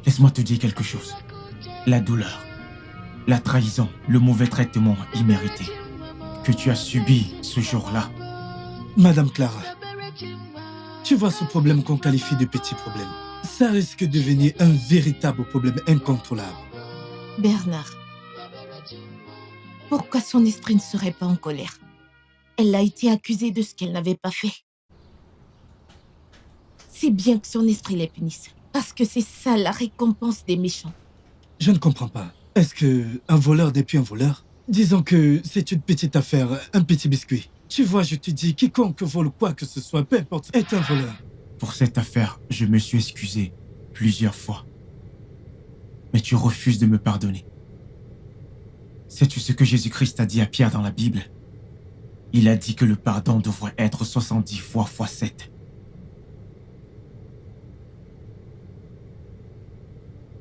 S2: Laisse-moi te dire quelque chose. La douleur, la trahison, le mauvais traitement immérité que tu as subi ce jour-là.
S10: Madame Clara, tu vois ce problème qu'on qualifie de petit problème. Ça risque de devenir un véritable problème incontrôlable.
S8: Bernard, pourquoi son esprit ne serait pas en colère? Elle a été accusée de ce qu'elle n'avait pas fait. C'est bien que son esprit les punisse, parce que c'est ça la récompense des méchants.
S10: Je ne comprends pas. Est-ce qu'un voleur n'est plus un voleur? Disons que c'est une petite affaire, un petit biscuit. Tu vois, je te dis, quiconque vole quoi que ce soit, peu importe, est un voleur.
S2: Pour cette affaire, je me suis excusé plusieurs fois. Mais tu refuses de me pardonner. Sais-tu ce que Jésus-Christ a dit à Pierre dans la Bible? Il a dit que le pardon devrait être 70 fois x 7.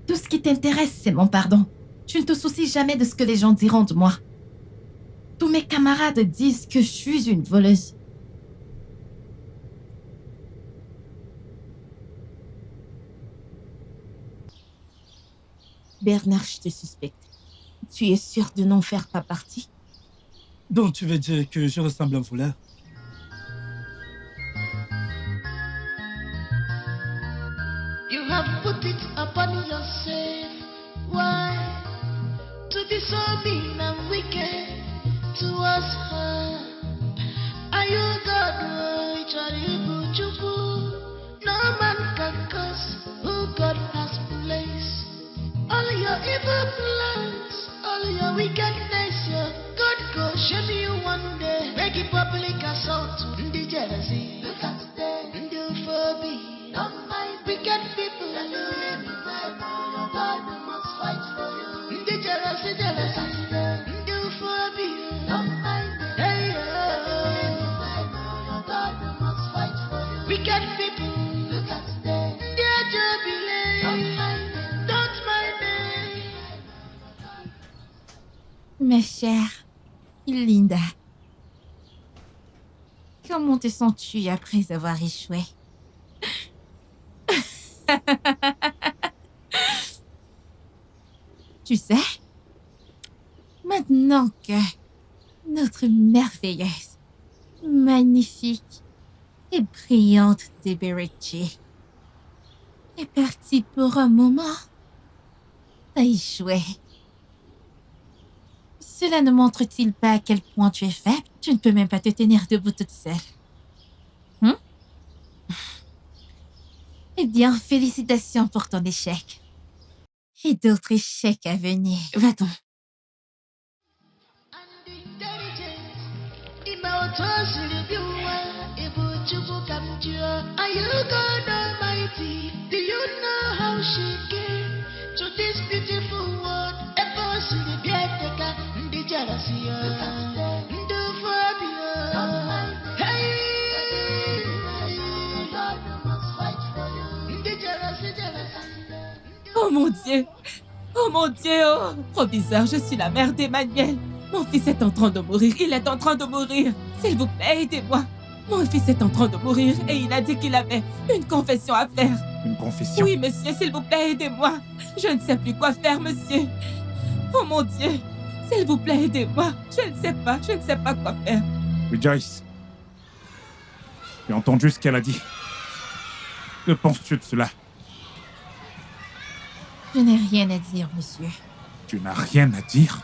S1: Tout ce qui t'intéresse, c'est mon pardon. Tu ne te soucies jamais de ce que les gens diront de moi. Tous mes camarades disent que je suis une voleuse.
S8: Bernard, je te suspecte. Tu es sûr de n'en faire pas partie?
S10: Donc tu veux dire que je ressemble à un voleur?
S3: you're safe. Why? To be so mean and wicked towards her. Are you God? No man can curse who God has placed. All your evil plans, all your wickedness, your God go shame you one day. Make it public assault to the jealousy. Look at them, do phobia. Don't mind wicked people. God must fight for you. The jealousy, do phobia. Don't mind them. Hey, God must fight for you. Wicked people. Look at them. Their jubilee. Don't mind them. Don't mind them.
S4: Ma chère Linda, comment te sens-tu après avoir échoué? Tu sais, maintenant que notre merveilleuse, magnifique et brillante Deberici est partie pour un moment, t'as échoué. Cela ne montre-t-il pas à quel point tu es faible? Tu ne peux même pas te tenir debout toute seule. Eh bien, félicitations pour ton échec. Et d'autres échecs à venir. Va-t'en.
S3: Are you God Almighty? Do you know how she came to this beautiful world? Ever see the Biateka, the jealousy, the phobia? Hey, God must fight for you. The jealousy.
S5: Oh mon Dieu! Oh mon Dieu! Oh, proviseur, je suis la mère d'Emmanuel. Mon fils est en train de mourir. Il est en train de mourir. S'il vous plaît, aidez-moi. Mon fils est en train de mourir et il a dit qu'il avait une confession à faire.
S6: Une confession?
S5: Oui, monsieur, s'il vous plaît, aidez-moi. Je ne sais plus quoi faire, monsieur. Oh mon Dieu! S'il vous plaît, aidez-moi. Je ne sais pas quoi faire.
S6: Rejoice, tu as entendu ce qu'elle a dit. Que penses-tu de cela?
S4: Je n'ai rien à dire, monsieur.
S6: Tu n'as rien à dire?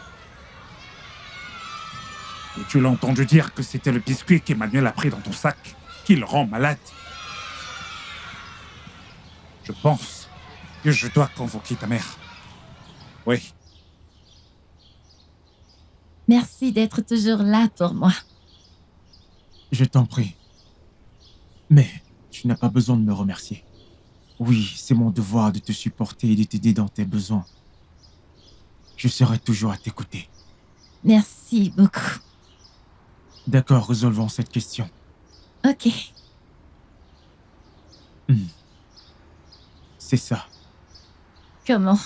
S6: Et tu l'as entendu dire que c'était le biscuit qu'Emmanuel a pris dans ton sac qui le rend malade. Je pense que je dois convoquer ta mère. Oui.
S1: Merci d'être toujours là pour moi.
S2: Je t'en prie. Mais tu n'as pas besoin de me remercier. Oui, c'est mon devoir de te supporter et de t'aider dans tes besoins. Je serai toujours à tes côtés.
S1: Merci beaucoup.
S2: D'accord, résolvons cette question.
S1: Ok.
S2: C'est ça.
S1: Comment?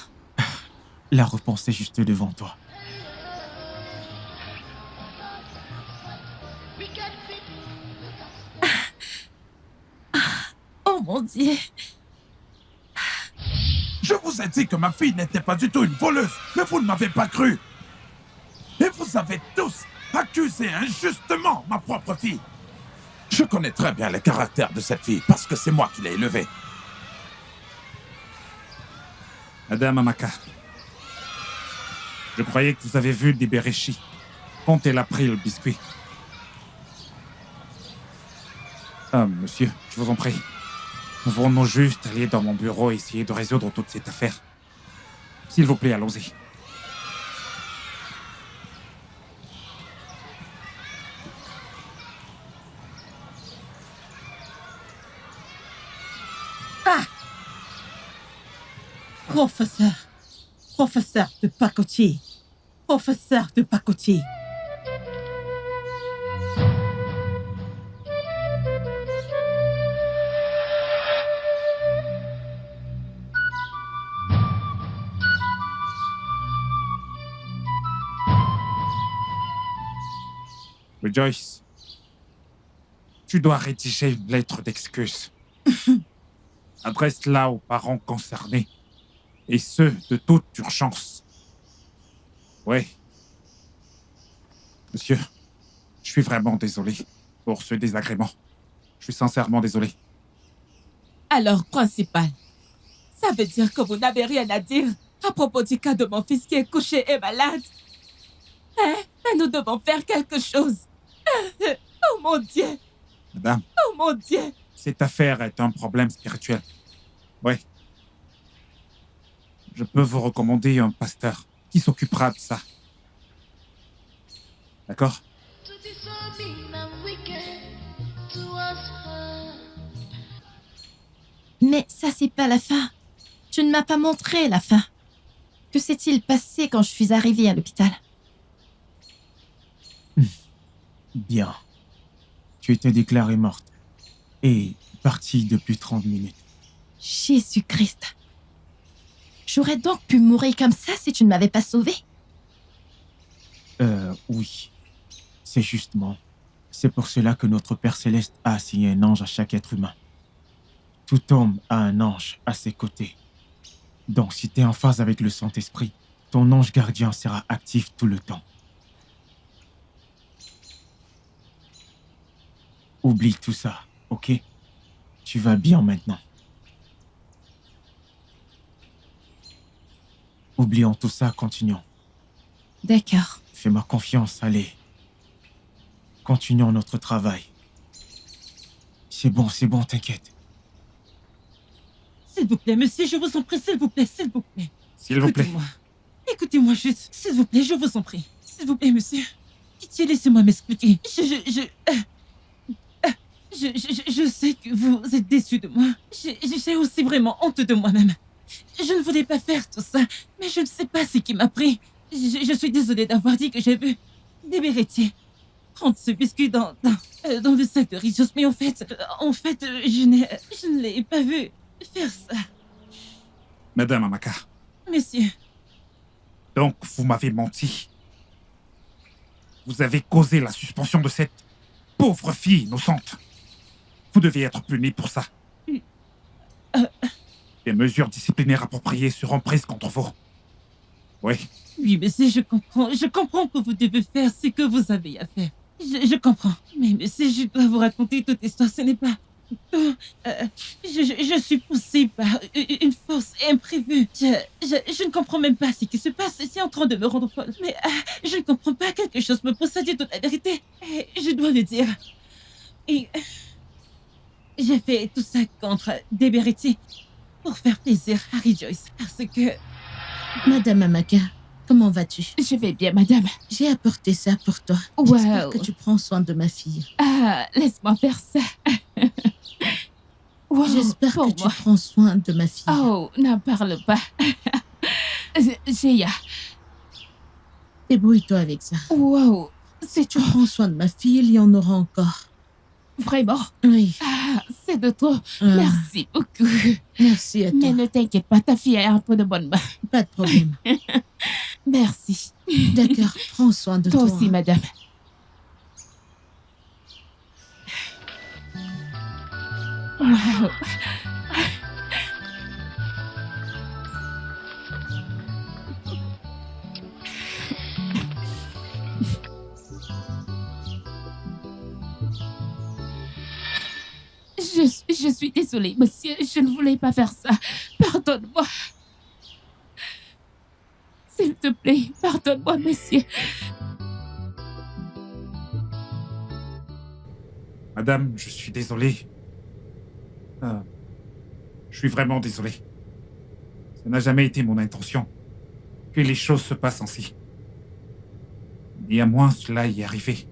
S2: La réponse est juste devant toi.
S1: Oh mon Dieu!
S9: Je vous ai dit que ma fille n'était pas du tout une voleuse, mais vous ne m'avez pas cru. Et vous avez tous accusé injustement ma propre fille. Je connais très bien le caractère de cette fille parce que c'est moi qui l'ai élevée.
S6: Madame Amaka, je croyais que vous avez vu Deberici quand elle a pris le biscuit. Ah, monsieur, je vous en prie. Nous venons juste aller dans mon bureau et essayer de résoudre toute cette affaire. S'il vous plaît, allons-y.
S7: Professeur de pacotille. Professeur de pacotille.
S6: Joyce, tu dois rédiger une lettre d'excuse. Adresse-la aux parents concernés, et ce, de toute urgence. Oui. Monsieur, je suis vraiment désolé pour ce désagrément. Je suis sincèrement désolé.
S5: Alors, principal, Ça veut dire que vous n'avez rien à dire à propos du cas de mon fils qui est couché et malade. Hein? Mais nous devons faire quelque chose. Oh mon Dieu!
S6: Madame,
S5: Oh mon Dieu!
S6: cette affaire est un problème spirituel. Oui. Je peux vous recommander un pasteur qui s'occupera de ça. D'accord?
S3: To be so mean and wicked towards her.
S1: Mais ça, c'est pas la fin. Tu ne m'as pas montré la fin. Que s'est-il passé quand je suis arrivée à l'hôpital?
S2: Bien. Tu étais déclarée morte. Et partie depuis 30 minutes.
S1: Jésus-Christ. J'aurais donc pu mourir comme ça si tu ne m'avais pas sauvée?
S2: Oui. C'est justement. C'est pour cela que notre Père Céleste a assigné un ange à chaque être humain. Tout homme a un ange à ses côtés. Donc si tu es en phase avec le Saint-Esprit, ton ange gardien sera actif tout le temps. Oublie tout ça, ok? Tu vas bien maintenant. Oublions tout ça, continuons.
S1: D'accord.
S2: Fais-moi confiance, allez. Continuons notre travail. C'est bon, t'inquiète.
S7: S'il vous plaît, monsieur, je vous en prie, s'il vous plaît, s'il vous plaît.
S6: S'il vous plaît.
S7: Écoutez-moi. Écoutez-moi juste, s'il vous plaît, je vous en prie. S'il vous plaît, monsieur. Pitié, laissez-moi m'expliquer. Je sais que vous êtes déçu de moi. J'ai aussi vraiment honte de moi-même. Je ne voulais pas faire tout ça, mais je ne sais pas ce qui m'a pris. Je suis désolée d'avoir dit que j'ai vu des héritiers prendre ce biscuit dans le sac de Rios, mais en fait, je ne l'ai pas vu faire ça.
S6: Madame Amaka,
S7: Monsieur,
S6: donc vous m'avez menti. Vous avez causé la suspension de cette pauvre fille innocente. Vous deviez être puni pour ça. Des mesures disciplinaires appropriées seront prises contre vous. Oui.
S7: oui, monsieur, je comprends que vous devez faire ce que vous avez à faire. Je comprends. Mais monsieur, je dois vous raconter toute l'histoire, ce n'est pas... Je suis poussée par une force imprévue. Je ne comprends même pas ce qui se passe. C'est en train de me rendre folle. Mais je ne comprends pas. Quelque chose me pousse à dire toute la vérité. Et je dois le dire. Et j'ai fait tout ça contre Deberiti pour faire plaisir à Rejoice. Parce que...
S8: Madame Amaka, comment vas-tu?
S5: Je vais bien, madame.
S8: J'ai apporté ça pour toi.
S5: Wow.
S8: J'espère que tu prends soin de ma fille.
S5: Ah, laisse-moi faire ça. Wow,
S8: J'espère
S5: pour
S8: que tu
S5: moi.
S8: prends soin de ma fille.
S5: Oh, n'en parle pas. Géa.
S8: Débrouille-toi avec ça.
S5: Wow, c'est
S8: Tu prends soin de ma fille, il y en aura encore.
S5: vraiment...
S8: Oui.
S5: Ah, c'est de trop.
S8: Ah.
S5: Merci beaucoup.
S8: Merci à toi.
S5: Mais ne t'inquiète pas, ta fille est un peu de bonne main.
S8: Pas de problème.
S5: Merci.
S8: D'accord, prends soin de toi.
S5: Toi aussi, madame. Wow. Je suis désolée, monsieur. Je ne voulais pas faire ça. Pardonne-moi. S'il te plaît, pardonne-moi, monsieur.
S6: Madame, je suis désolé. Je suis vraiment désolé. Ça n'a jamais été mon intention que les choses se passent ainsi. Néanmoins, cela y est arrivé.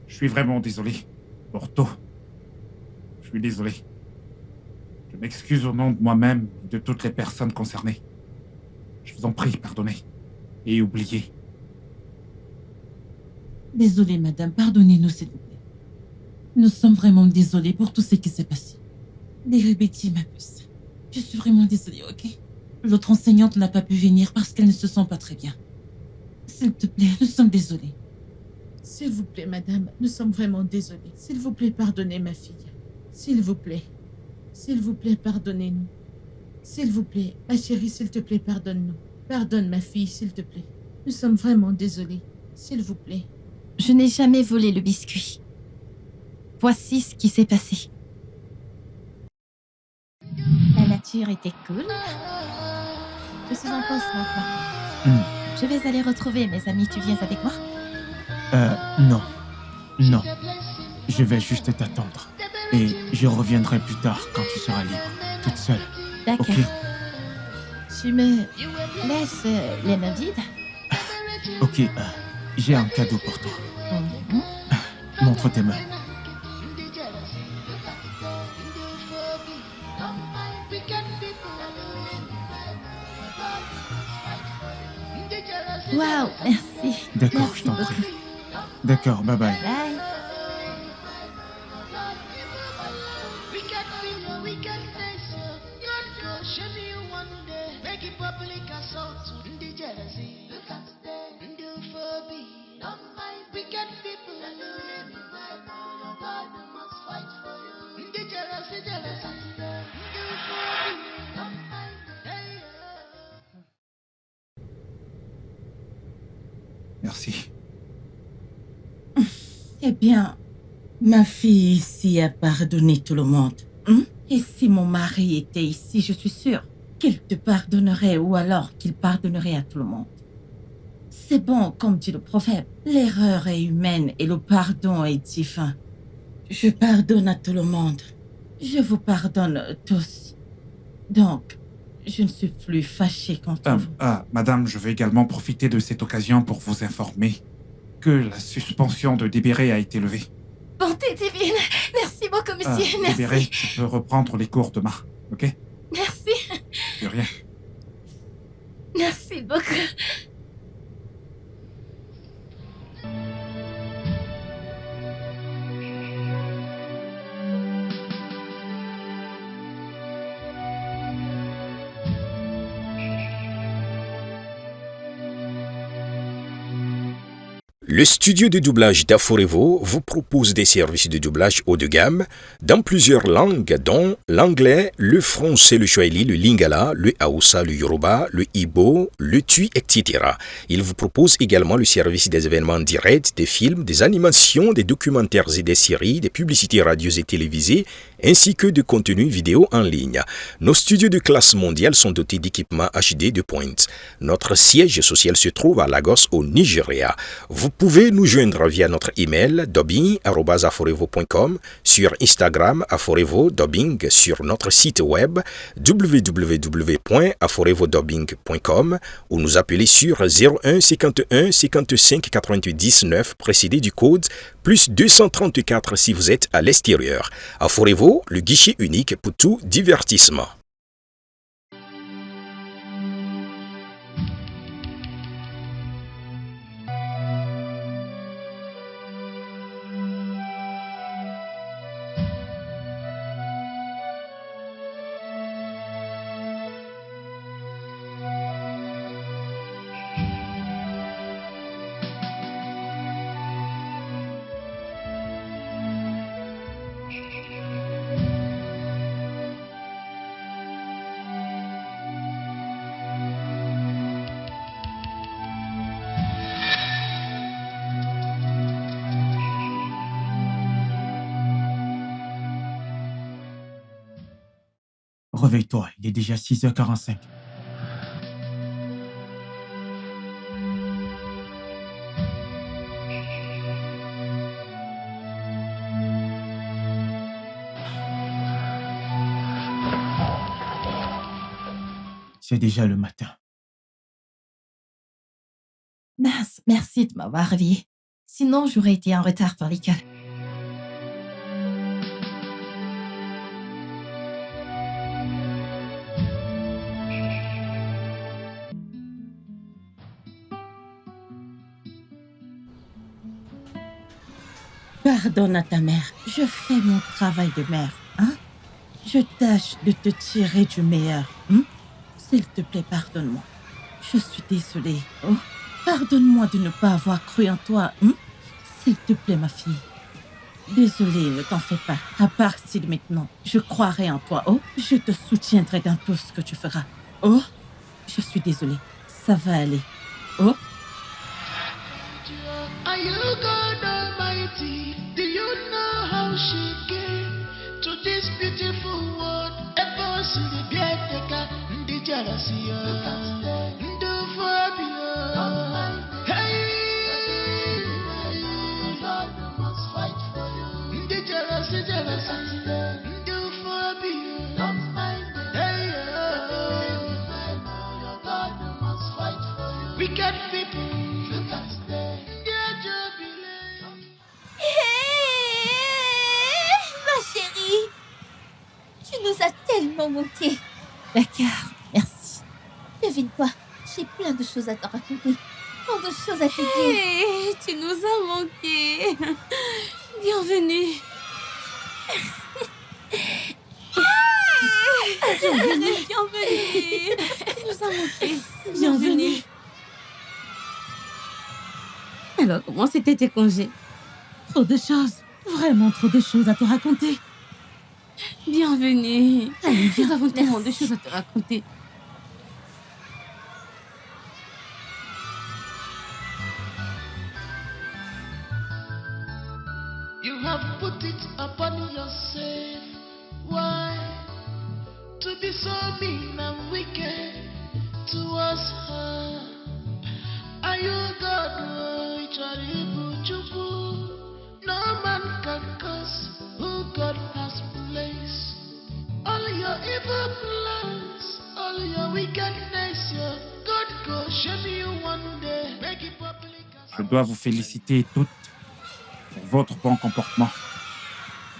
S6: Je suis vraiment désolé. Porto. Je suis désolé. Je m'excuse au nom de moi-même et de toutes les personnes concernées. Je vous en prie, pardonnez. Et oubliez.
S7: Désolée, madame, pardonnez-nous, s'il vous plaît. Nous sommes vraiment désolés pour tout ce qui s'est passé. Betty, ma puce. Je suis vraiment désolée, ok? L'autre enseignante n'a pas pu venir parce qu'elle ne se sent pas très bien. S'il te plaît, nous sommes désolés.
S8: S'il vous plaît, madame, nous sommes vraiment désolés. S'il vous plaît, pardonnez ma fille. S'il vous plaît. S'il vous plaît, pardonnez-nous. S'il vous plaît, ma chérie, s'il te plaît, pardonne-nous. Pardonne ma fille, s'il te plaît. Nous sommes vraiment désolés. S'il vous plaît.
S1: Je n'ai jamais volé le biscuit. Voici ce qui s'est passé.
S11: Elle a
S1: l'aventure était cool. Je suis en pause maintenant.
S2: Hmm.
S1: Je vais aller retrouver mes amis. Tu viens avec moi?
S2: Non. Non. Je vais juste t'attendre. Et je reviendrai plus tard quand tu seras libre, toute seule.
S1: D'accord.
S2: Ok?
S1: Tu me laisses les mains vides?
S2: Ok, j'ai un cadeau pour toi.
S1: Mhm.
S2: Montre tes mains.
S1: Waouh, merci.
S2: D'accord,
S1: Merci
S2: je t'en
S1: beaucoup.
S2: prie. D'accord, bye bye.
S1: Bye.
S6: Merci.
S7: Eh bien, ma fille ici a pardonné tout le monde. Et si mon mari était ici, je suis sûre qu'il te pardonnerait ou alors qu'il pardonnerait à tout le monde. C'est bon, comme dit le proverbe, l'erreur est humaine et le pardon est divin. Je pardonne à tout le monde. Je vous pardonne tous. Donc, je ne suis plus fâchée contre vous.
S6: Madame, je veux également profiter de cette occasion pour vous informer que la suspension de Débéré a été levée.
S1: Bonté divine. Merci beaucoup, monsieur. Merci.
S6: Débéré, tu peux reprendre les cours demain, ok?
S1: Merci.
S6: De rien.
S1: Merci beaucoup.
S11: Le studio de doublage d'Aforevo vous propose des services de doublage haut de gamme dans plusieurs langues dont l'anglais, le français, le swahili, le lingala, le hausa, le yoruba, le igbo, le tui, etc. Il vous propose également le service des événements directs, des films, des animations, des documentaires et des séries, des publicités radio et télévisées, ainsi que de contenus vidéo en ligne. Nos studios de classe mondiale sont dotés d'équipements HD de pointe. Notre siège social se trouve à Lagos, au Nigeria. Vous pouvez nous joindre via notre email dubbing@aforevo.com, sur Instagram Aforevo Dubbing, sur notre site web www.aforevodubbing.com ou nous appeler sur 01 51 55 88 19 précédé du code plus 234 si vous êtes à l'extérieur. Aforevo, le guichet unique pour tout divertissement.
S2: Réveille-toi, il est déjà 6h45. C'est déjà le matin.
S1: Mince, merci de m'avoir réveillée. Sinon, j'aurais été en retard pour l'école.
S7: Pardonne à ta mère. Je fais mon travail de mère. Je tâche de te tirer du meilleur. S'il te plaît, pardonne-moi. Je suis désolée. Pardonne-moi de ne pas avoir cru en toi. S'il te plaît, ma fille. Désolée, ne t'en fais pas. À partir de maintenant, je croirai en toi. Je te soutiendrai dans tout ce que tu feras. Je suis désolée. Ça va aller.
S3: Are you God Almighty? Do you know how she came to this beautiful world? Ever since the jealousy, do phobia. Hey, God must fight for you. The jealousy, do phobia. Hey, God must fight for you. Wicked people, look at them. Yeah, jubilee.
S4: Ma chérie, tu nous as tellement manqué.
S1: D'accord, merci.
S4: Devine quoi, j'ai plein de choses à te raconter. Tant de choses à te dire.
S5: Hey, tu nous as manqué. Bienvenue. Bienvenue. Tu nous as manqué. Bienvenue.
S7: Alors, comment c'était tes congés? Trop de choses. Vraiment trop de choses à te raconter.
S5: Bienvenue.
S7: Allez,
S5: Nous avons tellement de choses à te raconter.
S3: You have put it upon yourself. Why? To be so mean and wicked towards her. Are you God? No man can curse who God has placed. All your evil plans, all your wickedness, your God go shame you one day. Make it public.
S6: Je dois vous féliciter toutes pour votre bon comportement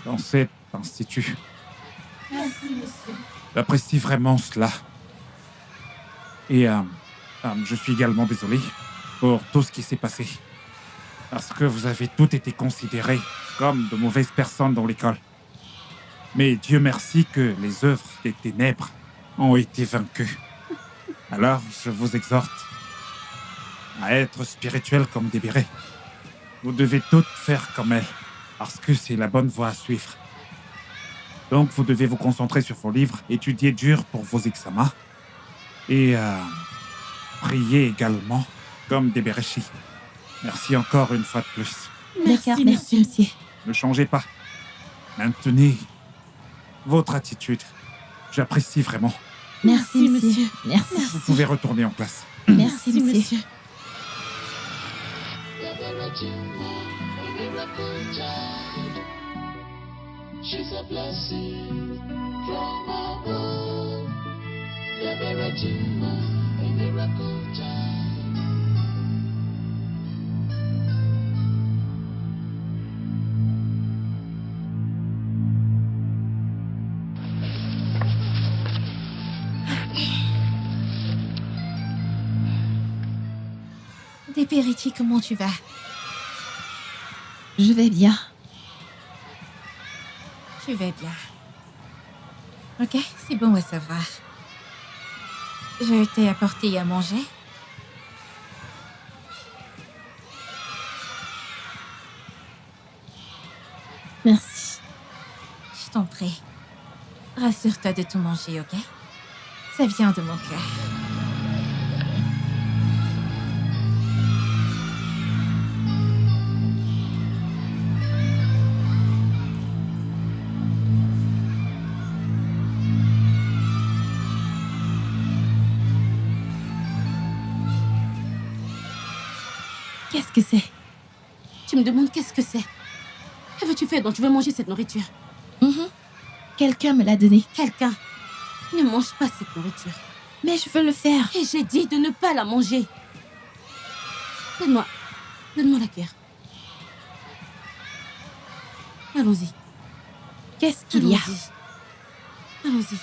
S6: dans cet institut.
S4: Merci, monsieur.
S6: J'apprécie vraiment cela. Et je suis également désolé pour tout ce qui s'est passé. Parce que vous avez toutes été considérées comme de mauvaises personnes dans l'école. Mais Dieu merci que les œuvres des ténèbres ont été vaincues. Alors, je vous exhorte à être spirituels comme des bérets. Vous devez toutes faire comme elle, parce que c'est la bonne voie à suivre. Donc, vous devez vous concentrer sur vos livres, étudier dur pour vos examens, et prier également comme des béréchis. Merci encore une fois de plus.
S1: D'accord, merci, monsieur.
S6: Ne changez pas. Maintenez votre attitude. J'apprécie vraiment.
S1: Merci, monsieur. Merci.
S6: Vous pouvez retourner en classe.
S1: Merci, monsieur.
S3: She's a blessing from above. The Redeemer, a miracle child.
S4: Dépérici, comment tu vas?
S1: Je vais bien.
S4: Je vais bien. Ok, c'est bon à savoir. Je t'ai apporté à manger.
S1: Merci.
S4: Je t'en prie. Rassure-toi de tout manger, ok? Ça vient de mon cœur.
S1: Qu'est-ce que c'est?
S5: Tu me demandes qu'est-ce que c'est? Que veux-tu faire? Donc tu veux manger cette nourriture?
S1: Quelqu'un me l'a donné.
S5: Quelqu'un? Ne mange pas cette nourriture.
S1: Mais je veux le faire.
S5: Et j'ai dit de ne pas la manger. Donne-moi la cuillère. Allons-y.
S1: Qu'est-ce qu'il y a?
S5: Allons-y.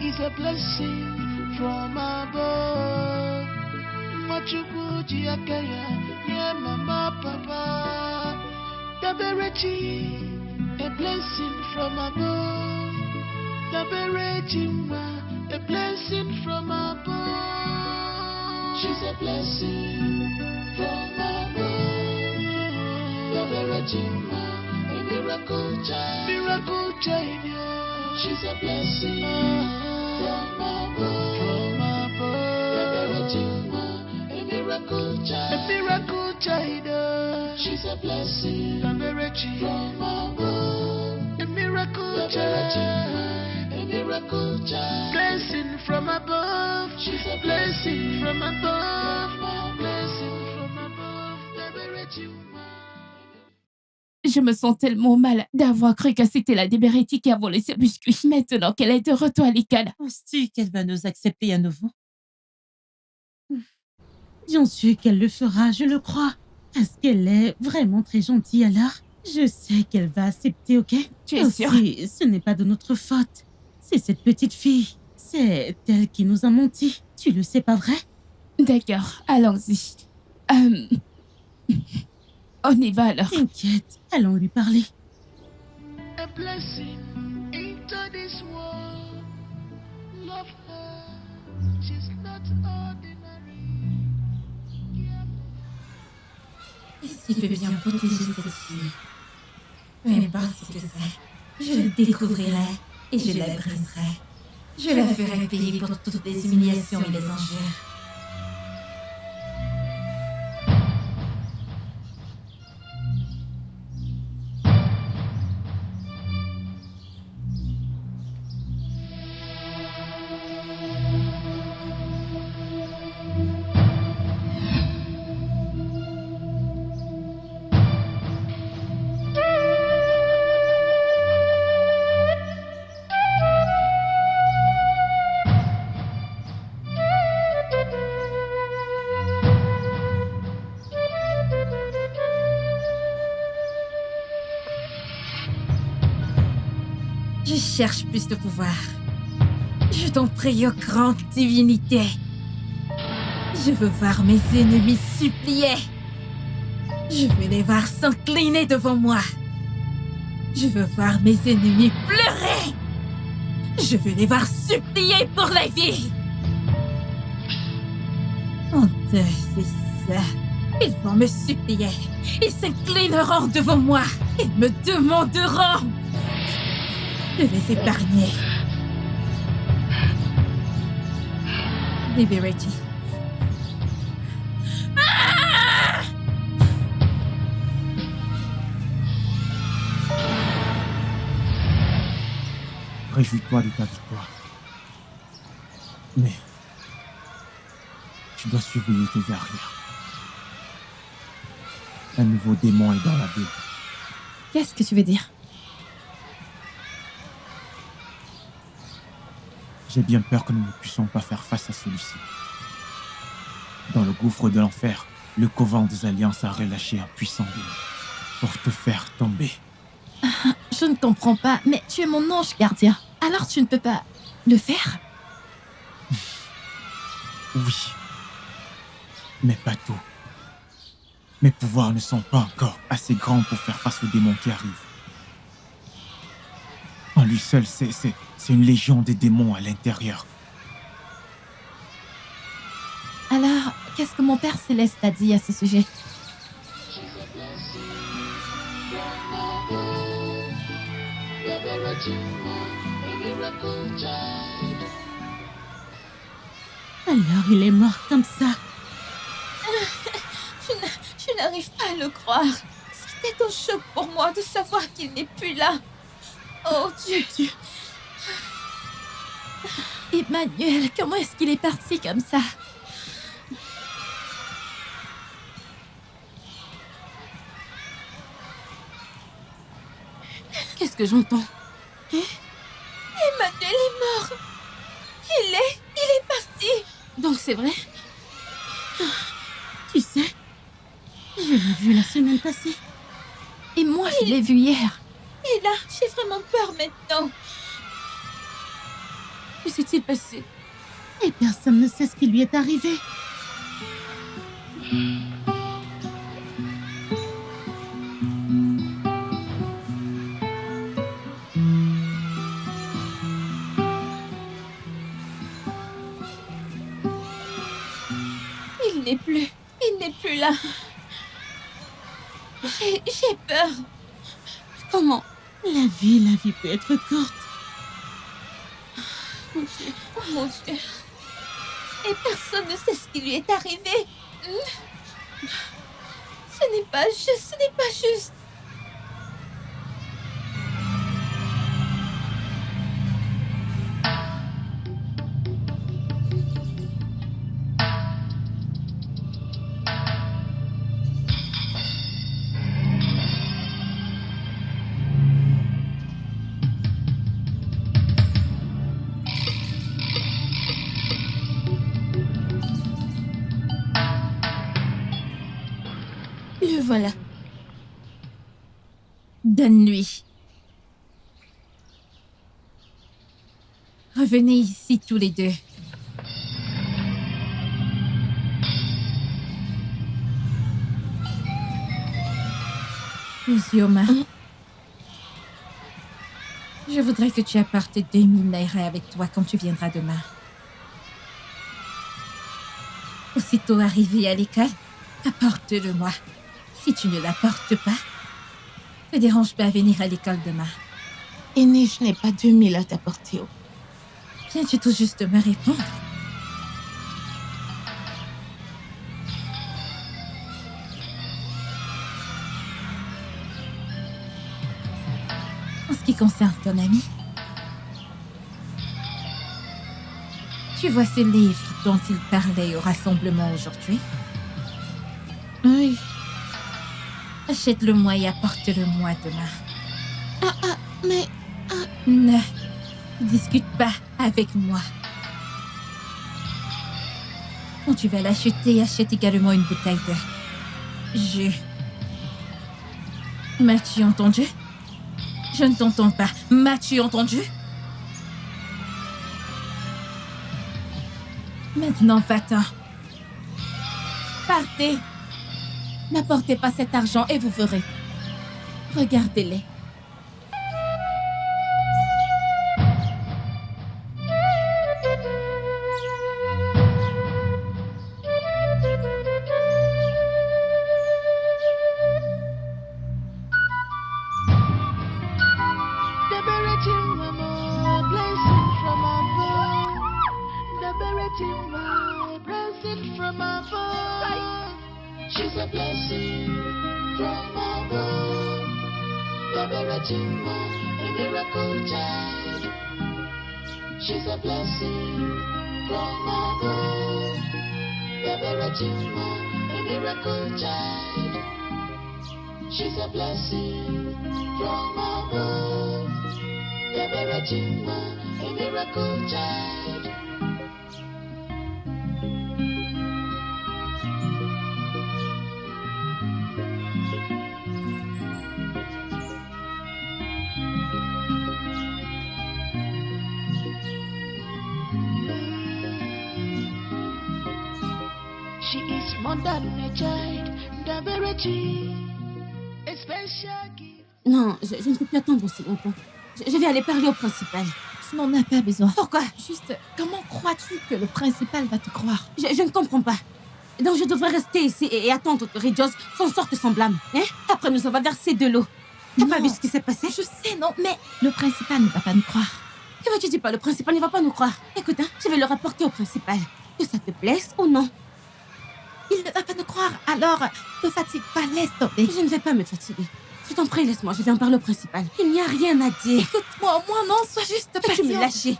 S3: Is a blessing from above. Machukuji akaya, yeah, mama, papa. Daberechi, a blessing from above. Daberechi, a blessing from above. She's a blessing from above. Daberechi, a miracle child. Miracle child, yeah. She's a blessing from above. A miracle child. A miracle child. She's a blessing from above. A miracle child. A miracle child. Blessing from above. She's a blessing from above. Blessing from above.
S5: Je me sens tellement mal d'avoir cru que c'était la Deberetti qui a volé ce biscuit. Maintenant qu'elle est de retour à l'ICAN.
S7: Penses-tu qu'elle va nous accepter à nouveau? Bien sûr qu'elle le fera, je le crois. Parce qu'elle est vraiment très gentille alors. Je sais qu'elle va accepter, ok?
S5: Tu es sûre?
S7: Ce n'est pas de notre faute. C'est cette petite fille. C'est elle qui nous a menti. Tu le sais, pas vrai?
S5: D'accord, allons-y. On y va alors.
S7: T'inquiète, allons lui parler.
S3: A blessing into this world. Love her. She's not ordinary.
S4: Et s'il peut bien protéger cette fille, peu importe ce que c'est, je le découvrirai et je la briserai. Je la ferai payer pour toutes les humiliations et les injures. Je cherche plus de pouvoir. Je t'en prie, ô grande divinité. Je veux voir mes ennemis supplier. Je veux les voir s'incliner devant moi. Je veux voir mes ennemis pleurer. Je veux les voir supplier pour la vie. Honteux et sœurs, ils vont me supplier. Ils s'inclineront devant moi. Ils me demanderont de les épargner. Liberty.
S2: Réjouis-toi de ta victoire. Mais tu dois surveiller tes arrières. Un nouveau démon est dans la ville.
S1: Qu'est-ce que tu veux dire?
S2: J'ai bien peur que nous ne puissions pas faire face à celui-ci. Dans le gouffre de l'enfer, le couvent des Alliances a relâché un puissant démon pour te faire tomber.
S1: Je ne comprends pas, mais tu es mon ange gardien. Alors tu ne peux pas le faire?
S2: Oui, mais pas tout. Mes pouvoirs ne sont pas encore assez grands pour faire face aux démons qui arrivent. En lui seul, c'est une légion de démons à l'intérieur.
S1: Alors, qu'est-ce que mon Père Céleste a dit à ce sujet?
S7: Alors il est mort comme ça.
S4: Je n'arrive pas à le croire. C'était un choc pour moi de savoir qu'il n'est plus là. Oh Dieu.
S1: Emmanuel, comment est-ce qu'il est parti comme ça?
S5: Qu'est-ce que j'entends?
S4: Emmanuel est mort. Il est parti.
S5: Donc c'est vrai?
S7: Tu sais, je l'ai vu la semaine passée.
S1: Et moi, je l'ai vu hier.
S4: Et là, j'ai vraiment peur maintenant.
S5: Que s'est-il passé?
S7: Et personne ne sait ce qui lui est arrivé.
S4: Il n'est plus là. J'ai peur.
S5: Comment?
S7: La vie peut être courte.
S4: Mon Dieu, oh mon Dieu. Et personne ne sait ce qui lui est arrivé. Ce n'est pas juste, ce n'est pas juste. Le voilà. Donne-lui. Revenez ici tous les deux. Monsieur Omar, je voudrais que tu apportes 2000 naira avec toi quand tu viendras demain. Aussitôt arrivé à l'école, apporte-le-moi. Si tu ne l'apportes pas, ne dérange pas à venir à l'école demain.
S1: Aîné, je n'ai pas 2000 à t'apporter.
S4: Viens-tu tout juste me répondre? En ce qui concerne ton ami, tu vois ce livre dont il parlait au rassemblement aujourd'hui?
S1: Oui.
S4: Achète-le-moi et apporte-le-moi demain.
S1: Mais...
S4: Ne discute pas avec moi. Quand tu vas l'acheter, achète également une bouteille de jus. M'as-tu entendu? Je ne t'entends pas. M'as-tu entendu? Maintenant, va-t'en.
S1: Partez. N'apportez pas cet argent et vous verrez. Regardez-les.
S3: She's a blessing from above. The Beratima, a miracle child. She's a blessing from above. The Beratima, a miracle child. She's a blessing from above. The Beratima, a miracle child. She is more than a child, the Bereti, a special gift.
S4: Non, je ne peux plus attendre aussi longtemps. Je vais aller parler au principal.
S1: Tu n'en as pas besoin.
S4: Pourquoi?
S1: Juste, comment crois-tu que le principal va te croire?
S4: Je ne comprends pas. Donc je devrais rester ici et attendre que Ridios s'en sorte sans blâme. Hein? Après nous avoir versé de l'eau. Tu n'as pas vu ce qui s'est passé?
S1: Je sais, non, mais le principal ne va pas nous croire.
S4: Que veux-tu dire pas? Le principal ne va pas nous croire. Écoute, hein, je vais le rapporter au principal. Que ça te plaise ou non?
S1: Il ne va pas nous croire, alors ne fatigue pas, laisse tomber.
S4: Je ne vais pas me fatiguer. Je t'en prie, laisse-moi, je vais en parler au principal. Il n'y a rien à dire.
S1: Écoute-moi, au moins non, sois juste patiente.
S4: Tu me lâcher.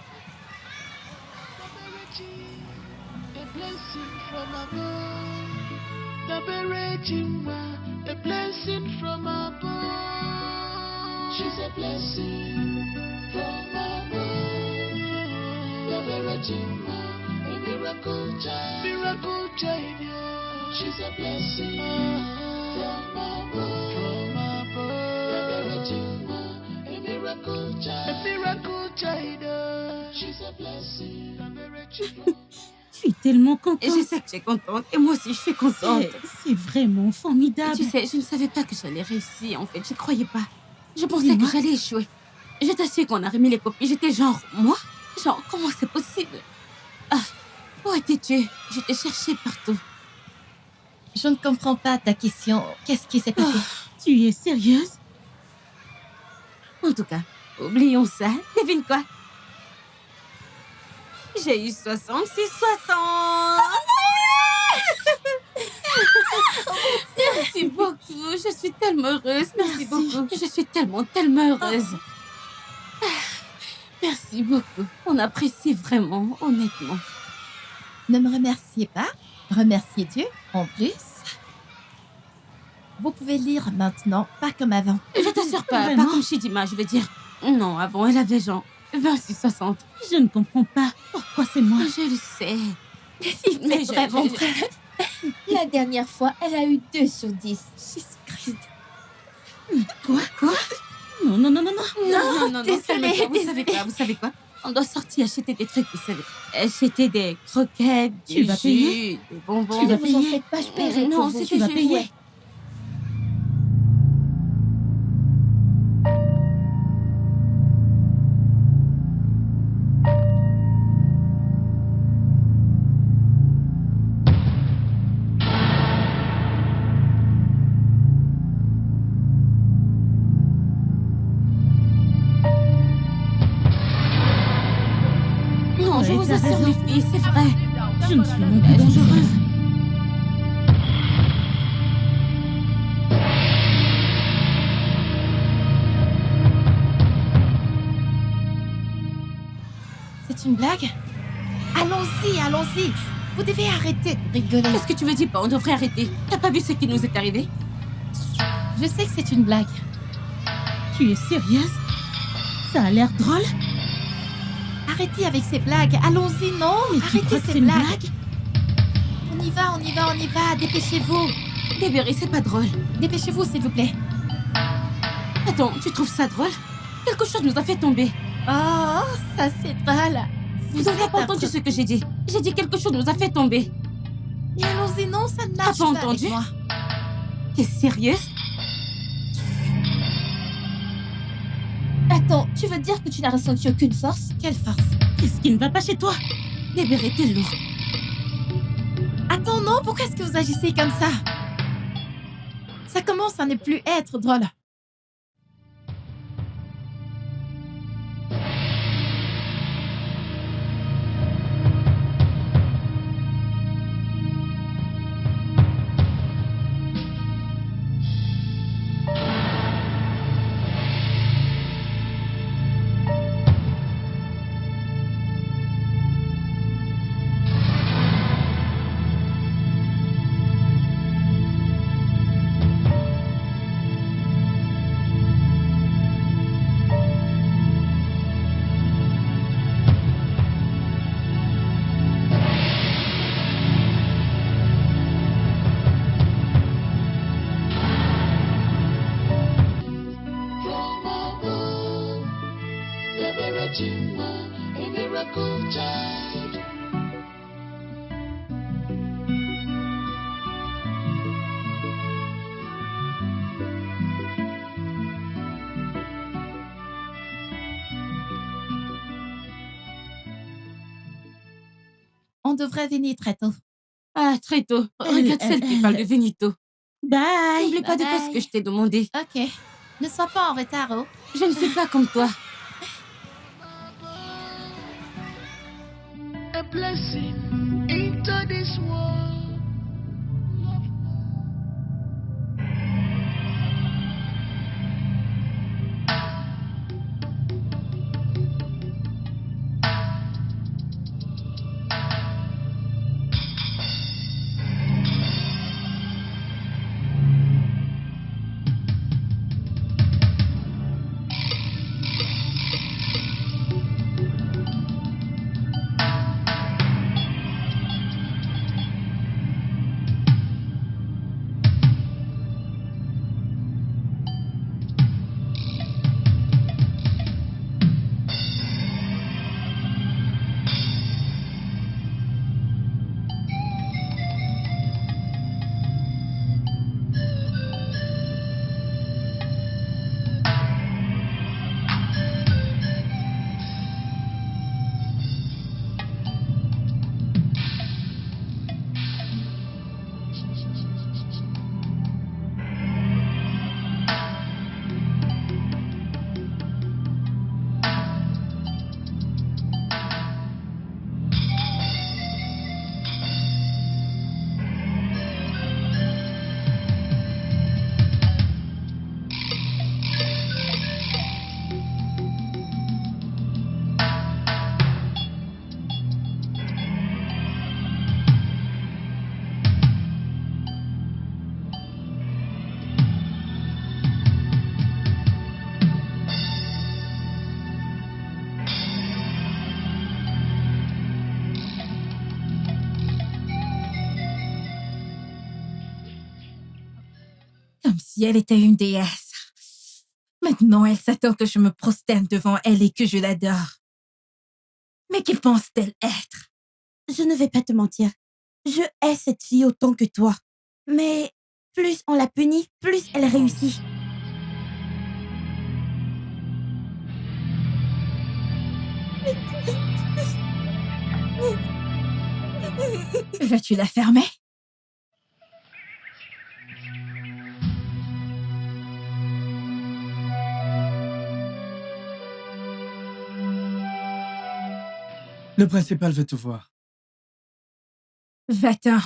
S3: A blessing from above. The Beratima, a blessing from above. She's a blessing from above. The Beratima, a miracle child. Miracle child, yeah. She's a blessing from above. From above. The Beratima, a miracle child. A miracle child, yeah. She's a blessing. The Beratima.
S7: Je suis tellement contente.
S4: Je sais que tu es contente. Et moi aussi, je suis contente.
S7: C'est vraiment formidable.
S4: Tu sais, je ne savais pas que j'allais réussir, en fait. Je ne croyais pas. Je pensais que j'allais échouer. Je t'assure qu'on a remis les copies. J'étais genre, moi? Genre, comment c'est possible? Ah, où étais-tu? Je t'ai cherché partout.
S1: Je ne comprends pas ta question. Qu'est-ce qui s'est passé?
S7: Tu es sérieuse?
S4: En tout cas, oublions ça. Devine quoi? J'ai eu 66, 60. Merci beaucoup. Je suis tellement heureuse. Merci beaucoup. Je suis tellement heureuse. Merci beaucoup. On apprécie vraiment, honnêtement.
S1: Ne me remerciez pas. Remerciez Dieu, en plus. Vous pouvez lire maintenant, pas comme avant.
S4: Je t'assure pas
S7: Vraiment?
S4: comme Chidima, je veux dire. Non, avant, elle avait genre 26, 60.
S7: Je ne comprends pas. Pourquoi c'est moi?
S4: Je le sais.
S12: Mais vraiment vrai. La dernière fois, elle a eu 2 sur 10.
S1: Jésus-Christ.
S7: Quoi? Non.
S4: Non,
S1: désolée,
S4: vous savez quoi? On doit sortir acheter des trucs, vous savez. Acheter des croquettes,
S7: Tu
S4: du
S7: vas
S4: jus,
S7: payer?
S4: des bonbons.
S7: Tu vas
S12: Ne vous en
S7: payer?
S12: faites pas, je paierai
S4: Non,
S12: pour vous.
S4: c'était
S7: Tu vas
S4: juste-
S7: payer?
S4: ouais. Non, je
S7: Ouais,
S4: vous
S7: t'as
S4: assure,
S7: raison.
S4: les filles, c'est vrai.
S7: Je ne suis non plus dangereuse.
S1: C'est une blague? Allons-y, allons-y. Vous devez arrêter de rigoler.
S4: Qu'est-ce que tu veux dire pas? On devrait arrêter. T'as pas vu ce qui nous est arrivé?
S1: Je sais que c'est une blague.
S7: Tu es sérieuse? Ça a l'air drôle.
S1: Arrêtez avec ces blagues. Allons-y, non?
S7: Mais tu crois
S1: Arrêtez
S7: que
S1: ces
S7: c'est une
S1: blagues.
S7: blague?
S1: On y va. Dépêchez-vous.
S4: Débéry, c'est pas drôle.
S1: Dépêchez-vous, s'il vous plaît.
S4: Attends, tu trouves ça drôle? Quelque chose nous a fait tomber.
S1: Oh, ça c'est drôle.
S4: Vous n'avez pas entendu ce que j'ai dit. J'ai dit quelque chose nous a fait tomber.
S1: Mais allons-y, non, ça ne marche
S4: T'as pas
S1: pas
S4: entendu?
S1: avec moi.
S4: T'es sérieuse?
S12: Attends, tu veux dire que tu n'as ressenti aucune force?
S1: Quelle force.
S7: Qu'est-ce qui ne va pas chez toi?
S4: Débéry, t'es lourde.
S1: Attends, non, pourquoi est-ce que vous agissez comme ça? Ça commence à ne plus être drôle.
S3: From above, the Beratimba, a miracle child.
S1: On devrait venir très tôt.
S4: Ah, très tôt. Regarde celle qui parle de Benito.
S7: Bye.
S4: N'oublie pas de faire ce que je t'ai demandé.
S1: Ok. Ne sois pas en retard, oh.
S4: Je ne suis pas comme toi.
S3: A blessing into this world.
S4: Comme si elle était une déesse. Maintenant, elle s'attend que je me prosterne devant elle et que je l'adore. Mais qui pense-t-elle être?
S12: Je ne vais pas te mentir. Je hais cette fille autant que toi. Mais plus on la punit, plus elle réussit.
S4: Vas-tu la fermer?
S10: Le principal veut te voir.
S4: Va-t'en.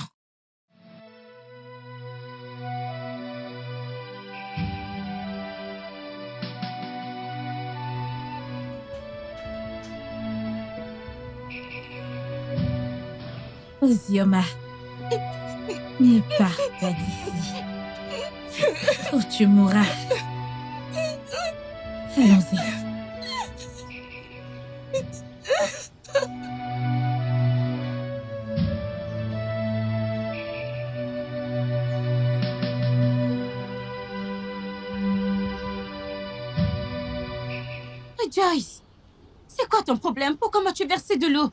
S4: Osioma, ne pars pas d'ici. Ou tu mourras. Allons-y.
S5: Joyce, c'est quoi ton problème? Pourquoi m'as-tu versé de l'eau?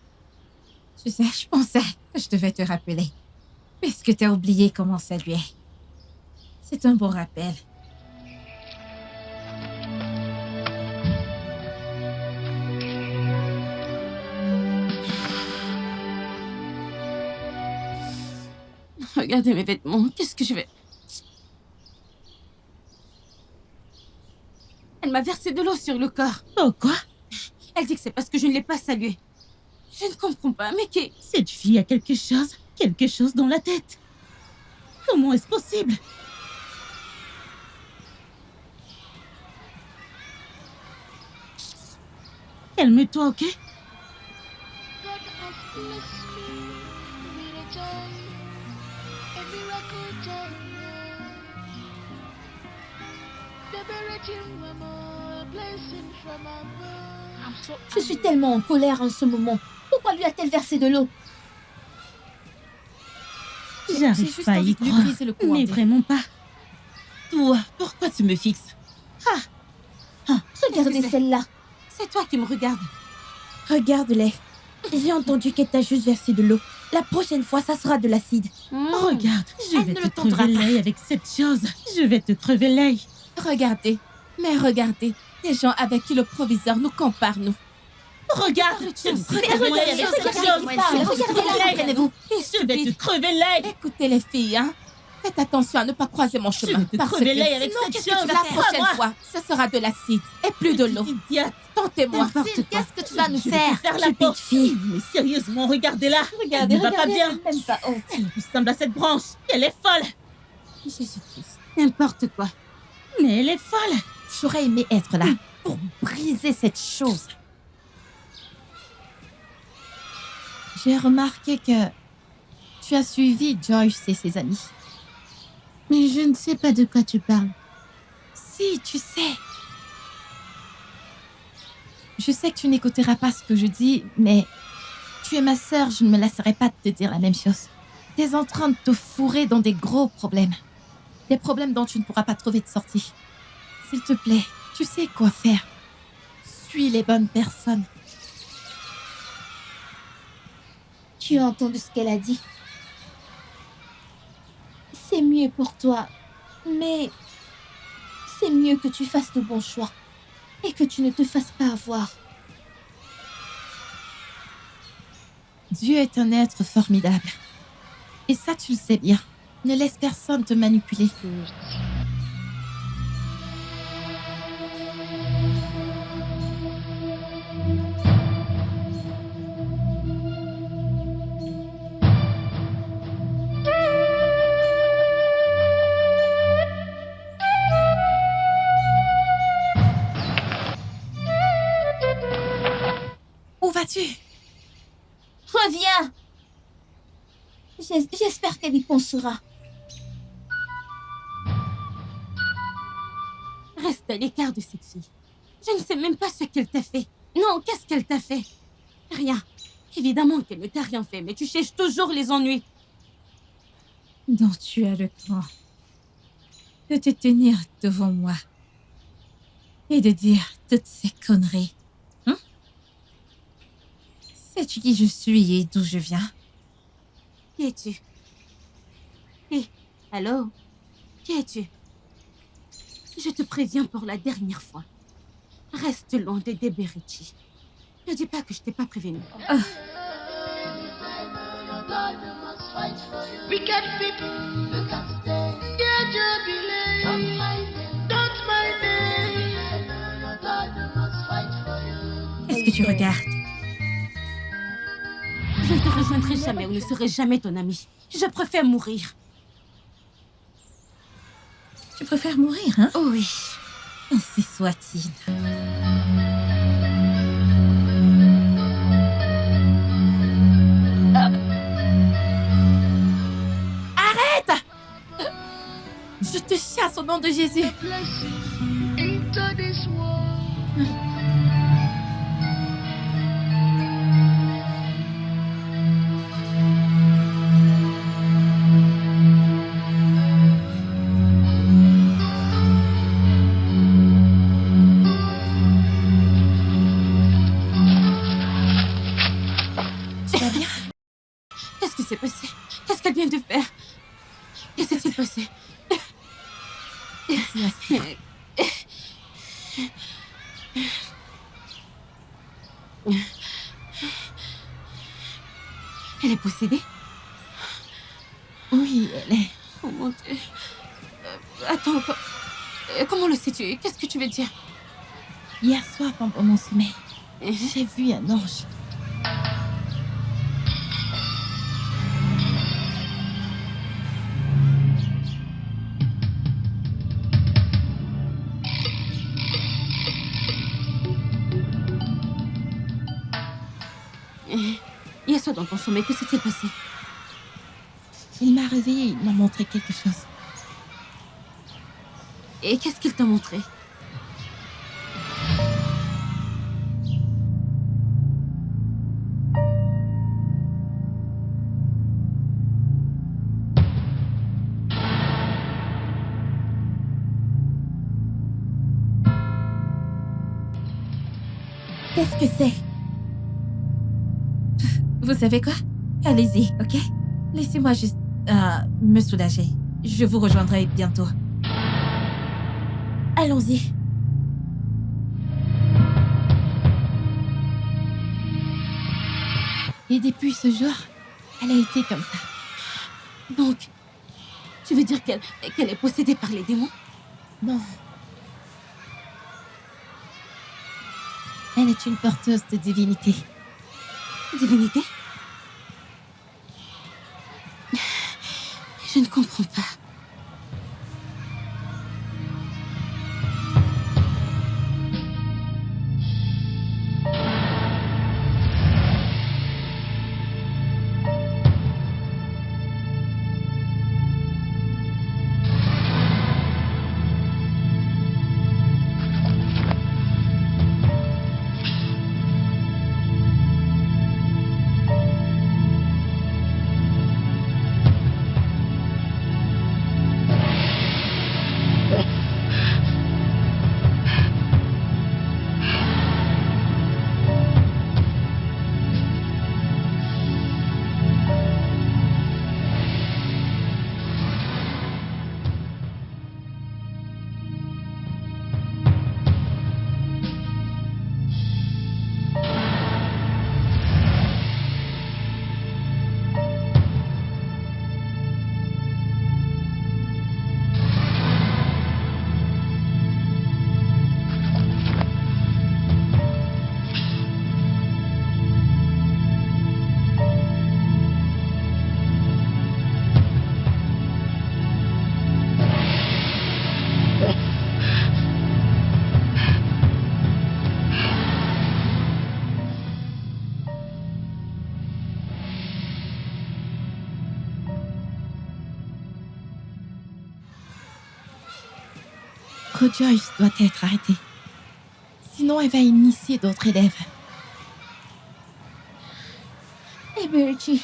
S4: Tu sais, je pensais que je devais te rappeler. Puisque t'as oublié comment saluer. C'est un bon rappel.
S5: Regardez mes vêtements. Qu'est-ce que je vais... Elle m'a versé de l'eau sur le corps.
S7: Oh, quoi?
S5: Elle dit que c'est parce que je ne l'ai pas saluée. Je ne comprends pas, mais qui...
S7: Cette fille a quelque chose dans la tête. Comment est-ce possible? Calme-toi, ok?
S3: God has blessed me with a joy, a miracle joy. The miracle, mama, a blessing from above.
S12: Je suis tellement en colère en ce moment. Pourquoi lui a-t-elle versé de l'eau?
S7: J'arrive
S1: juste
S7: pas à
S1: envie
S7: y
S1: de lui
S7: croire.
S1: briser le cou,
S7: Mais
S1: en fait.
S7: vraiment pas. Toi, pourquoi tu me fixes?
S12: Regardez celle-là.
S5: C'est toi qui me regardes.
S12: Regarde-les. J'ai entendu qu'elle t'a juste versé de l'eau. La prochaine fois, ça sera de l'acide.
S7: Regarde, je
S1: Elle
S7: vais
S1: ne
S7: te
S1: le tentera
S7: crever
S1: pas.
S7: l'œil avec cette chose. Je vais te crever l'œil.
S1: Regardez, mais regardez, les gens avec qui le proviseur nous compare, nous.
S7: Regarde, je vais te crever l'œil avec cette chose.
S1: Regardez-vous.
S7: Je vais te crever l'œil.
S1: Écoutez les filles, hein. Faites attention à ne pas croiser mon chemin.
S7: vais te
S1: parce
S7: crever
S1: que
S7: l'œil avec
S1: sinon,
S7: cette
S1: qu'est-ce que
S7: chose.
S1: tu vas faire? La prochaine
S7: Crois-moi.
S1: fois, ce sera de l'acide et plus de l'eau.
S7: Idiote.
S1: Tentez-moi.
S12: Qu'est-ce que tu vas nous
S7: Je vais
S12: faire?
S7: te faire la
S12: Stupide
S7: peau.
S12: fille.
S7: Mais sérieusement, regardez-la.
S12: Regardez,
S7: Elle ne va pas
S12: regardez,
S7: bien.
S12: elle n'a même pas honte.
S7: Elle ressemble à cette branche. Elle est folle.
S5: Jésus-Christ, n'importe quoi.
S7: Mais elle est folle.
S1: J'aurais aimé être là pour briser cette chose. J'ai remarqué que tu as suivi Joyce et ses amis.
S8: Mais je ne sais pas de quoi tu parles.
S1: Si, tu sais. Je sais que tu n'écouteras pas ce que je dis, mais tu es ma sœur, je ne me laisserai pas te dire la même chose. Tu es en train de te fourrer dans des gros problèmes. Des problèmes dont tu ne pourras pas trouver de sortie. S'il te plaît, tu sais quoi faire. Suis les bonnes personnes.
S12: Tu as entendu ce qu'elle a dit? C'est mieux pour toi, mais c'est mieux que tu fasses de bons choix et que tu ne te fasses pas avoir.
S1: Dieu est un être formidable. Et ça, tu le sais bien. Ne laisse personne te manipuler. Où vas-tu?
S12: Reviens! J'espère qu'elle y pensera.
S5: Reste à l'écart de cette fille. Je ne sais même pas ce qu'elle t'a fait. Non, qu'est-ce qu'elle t'a fait? Rien. Évidemment qu'elle ne t'a rien fait, mais tu cherches toujours les ennuis.
S4: Dont tu as le temps. de te tenir devant moi et de dire toutes ces conneries. Hein? Sais-tu qui je suis et d'où je viens?
S13: Qui es-tu? Hé, allô? Qui es-tu? Je te préviens pour la dernière fois. Reste loin de Deberici. Ne dis pas que je t'ai pas prévenu.
S4: Oh.
S3: Wicked people, look at them. Yeah, jubilee. Don't mind them. Don't mind them. Your God must fight for you.
S4: Qu'est-ce que tu regardes?
S13: Je ne te rejoindrai jamais ou ne serai jamais ton ami. Je préfère mourir.
S4: Tu préfères mourir, hein?
S13: Oh oui.
S4: Ainsi soit-il.
S1: Arrête! Je te chasse au nom de Jésus.
S3: Blessing into this world.
S1: Tu vas bien?
S13: Qu'est-ce qui s'est passé? Qu'est-ce qu'elle vient de faire? Qu'est-ce qui s'est passé? Elle est possédée?
S1: Oui, elle est.
S13: Oh mon Dieu. Attends, comment le sais-tu? Qu'est-ce que tu veux dire?
S1: Hier soir, pendant mon sommeil, j'ai vu un ange.
S13: Hier soir dans ton sommeil, qu'est-ce qui s'est passé?
S1: Il m'a réveillée, il m'a montré quelque chose.
S13: Et qu'est-ce qu'il t'a montré?
S4: Qu'est-ce que c'est? Vous savez quoi? Allez-y, ok? Laissez-moi juste me soulager. Je vous rejoindrai bientôt. Allons-y.
S1: Et depuis ce jour, elle a été comme ça.
S13: Donc, tu veux dire qu'elle est possédée par les démons?
S1: Non. Elle est une porteuse de divinité.
S13: Divinité? Je ne comprends pas.
S1: Joyce doit être arrêtée. Sinon, elle va initier d'autres élèves.
S12: Eh Bertie,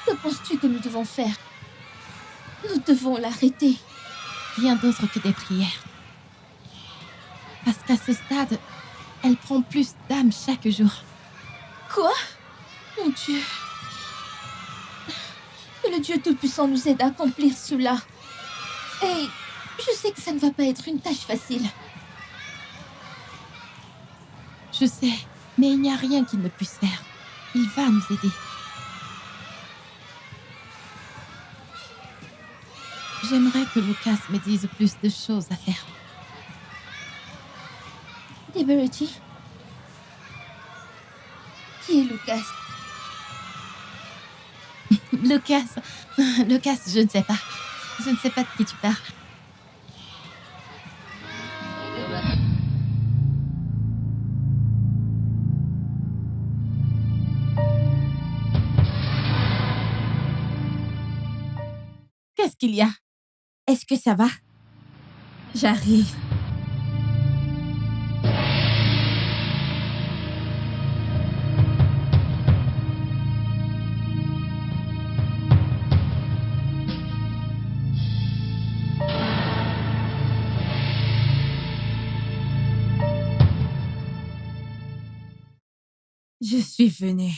S12: que penses-tu que nous devons faire? Nous devons l'arrêter.
S1: Rien d'autre que des prières. Parce qu'à ce stade, elle prend plus d'âme chaque jour.
S12: Quoi? Mon Dieu. Que le Dieu Tout-Puissant nous aide à accomplir cela. Et je sais que ça ne va pas être une tâche facile.
S1: Je sais, mais il n'y a rien qu'il ne puisse faire. Il va nous aider. J'aimerais que Lucas me dise plus de choses à faire.
S12: Liberty. Qui est Lucas?
S1: Lucas, je ne sais pas. Je ne sais pas de qui tu parles.
S5: Qu'est-ce qu'il y a?
S4: Est-ce que ça va? J'arrive. Je suis venue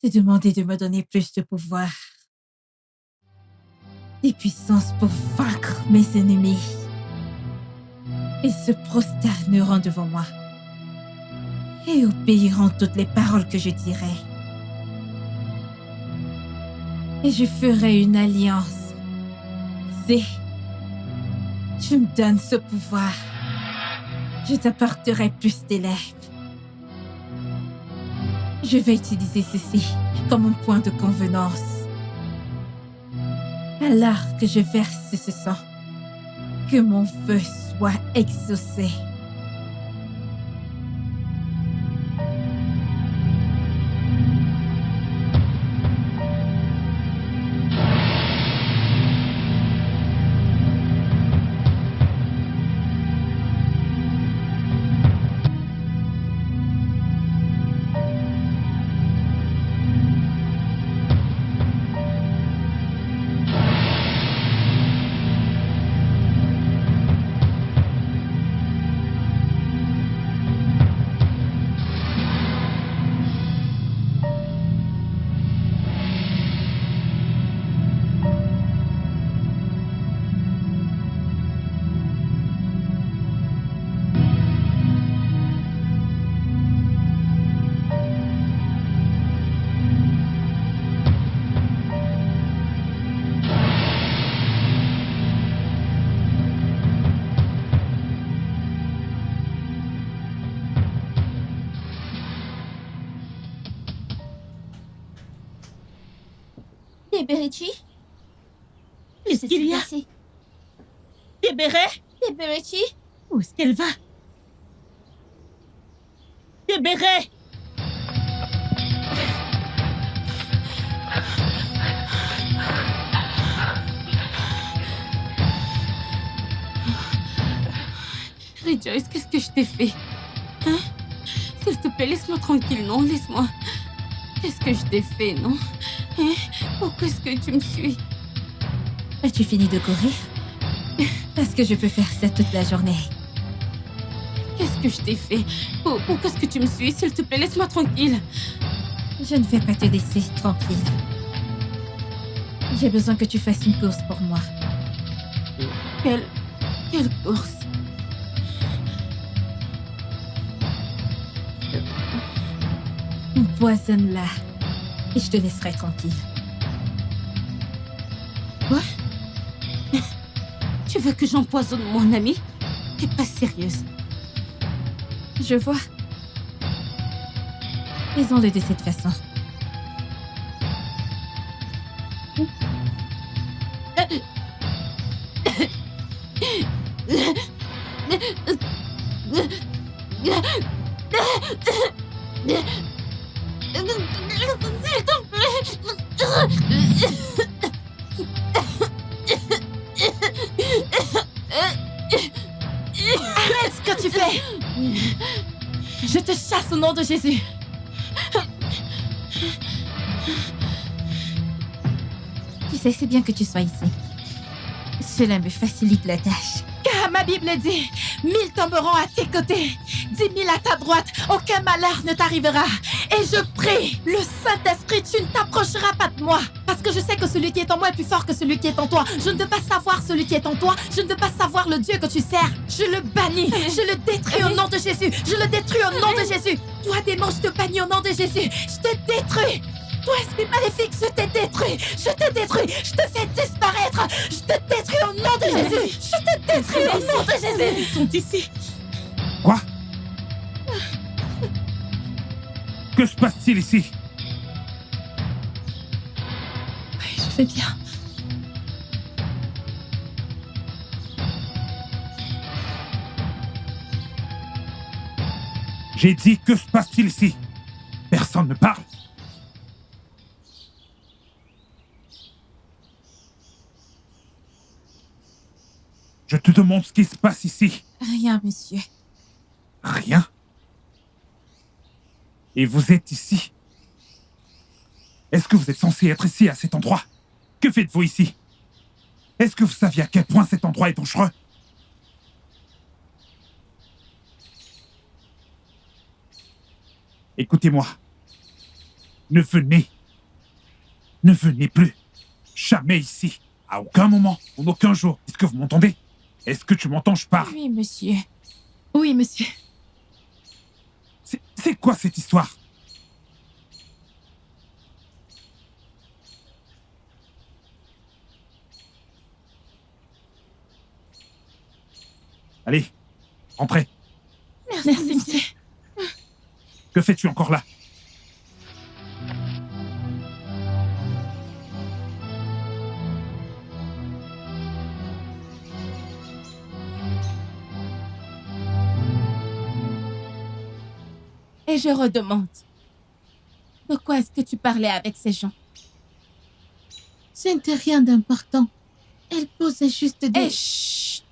S4: te demander de me donner plus de pouvoir. Des puissances pour vaincre mes ennemis. Ils se prosterneront devant moi et obéiront toutes les paroles que je dirai. Et je ferai une alliance. Si tu me donnes ce pouvoir, je t'apporterai plus d'élèves. Je vais utiliser ceci comme un point de convenance. Alors que je verse ce sang, que mon vœu soit exaucé.
S12: Liberty?
S7: Qu'est-ce qu'il y a? Débéré?
S12: Liberty?
S7: Où est-ce qu'elle va? Débéré!
S13: Rejoice, qu'est-ce que je t'ai fait? Hein? S'il te plaît, laisse-moi tranquille, non? Laisse-moi. Qu'est-ce que je t'ai fait, non? Hein? Pourquoi est-ce que tu me suis?
S4: As-tu fini de courir? Parce que je peux faire ça toute la journée.
S13: Qu'est-ce que je t'ai fait? Pourquoi est-ce que tu me suis? S'il te plaît, laisse-moi tranquille.
S4: Je ne vais pas te laisser tranquille. J'ai besoin que tu fasses une course pour moi.
S13: Quelle course?
S4: Empoisonne-la et je te laisserai tranquille.
S13: Quoi? Tu veux que j'empoisonne mon ami? T'es pas sérieuse.
S4: Je vois. Faisons-le de cette façon.
S1: Arrête ce que tu fais! Je te chasse au nom de Jésus!
S4: Tu sais, c'est bien que tu sois ici. Cela me facilite la tâche.
S1: Car ma Bible dit, 1000 tomberont à tes côtés, 10 000 à ta droite, aucun malheur ne t'arrivera. Et je prie, le Saint-Esprit, tu ne t'approcheras pas de moi. Parce que je sais que celui qui est en moi est plus fort que celui qui est en toi. Je ne veux pas savoir celui qui est en toi. Je ne veux pas savoir le Dieu que tu sers. Je le bannis. Je le détruis au nom de Jésus. Je le détruis au nom de Jésus. Toi, démon, je te bannis au nom de Jésus. Je te détruis. Toi, esprit maléfique, je te détruis. Je te détruis. Je te fais disparaître. Je te détruis au nom de Jésus. Je te détruis au nom de Jésus.
S7: Ils sont ici.
S6: Quoi? Que se passe-t-il ici?
S1: Oui, je vais bien.
S6: J'ai dit, que se passe-t-il ici? Personne ne parle. Je te demande ce qui se passe ici.
S4: Rien, monsieur.
S6: Rien. Et vous êtes ici? Est-ce que vous êtes censé être ici, à cet endroit? Que faites-vous ici? Est-ce que vous saviez à quel point cet endroit est dangereux? Écoutez-moi. Ne venez plus. Jamais ici. À aucun moment, en aucun jour. Est-ce que vous m'entendez? Est-ce que tu m'entends? Je parle.
S4: Oui, monsieur.
S1: Oui, monsieur.
S6: C'est quoi cette histoire? Allez, entrez.
S1: Merci, monsieur.
S6: Que fais-tu encore là?
S5: Et je redemande, de quoi est-ce que tu parlais avec ces gens?
S8: Ce n'était rien d'important. Elle posait juste des...
S5: Eh, chut!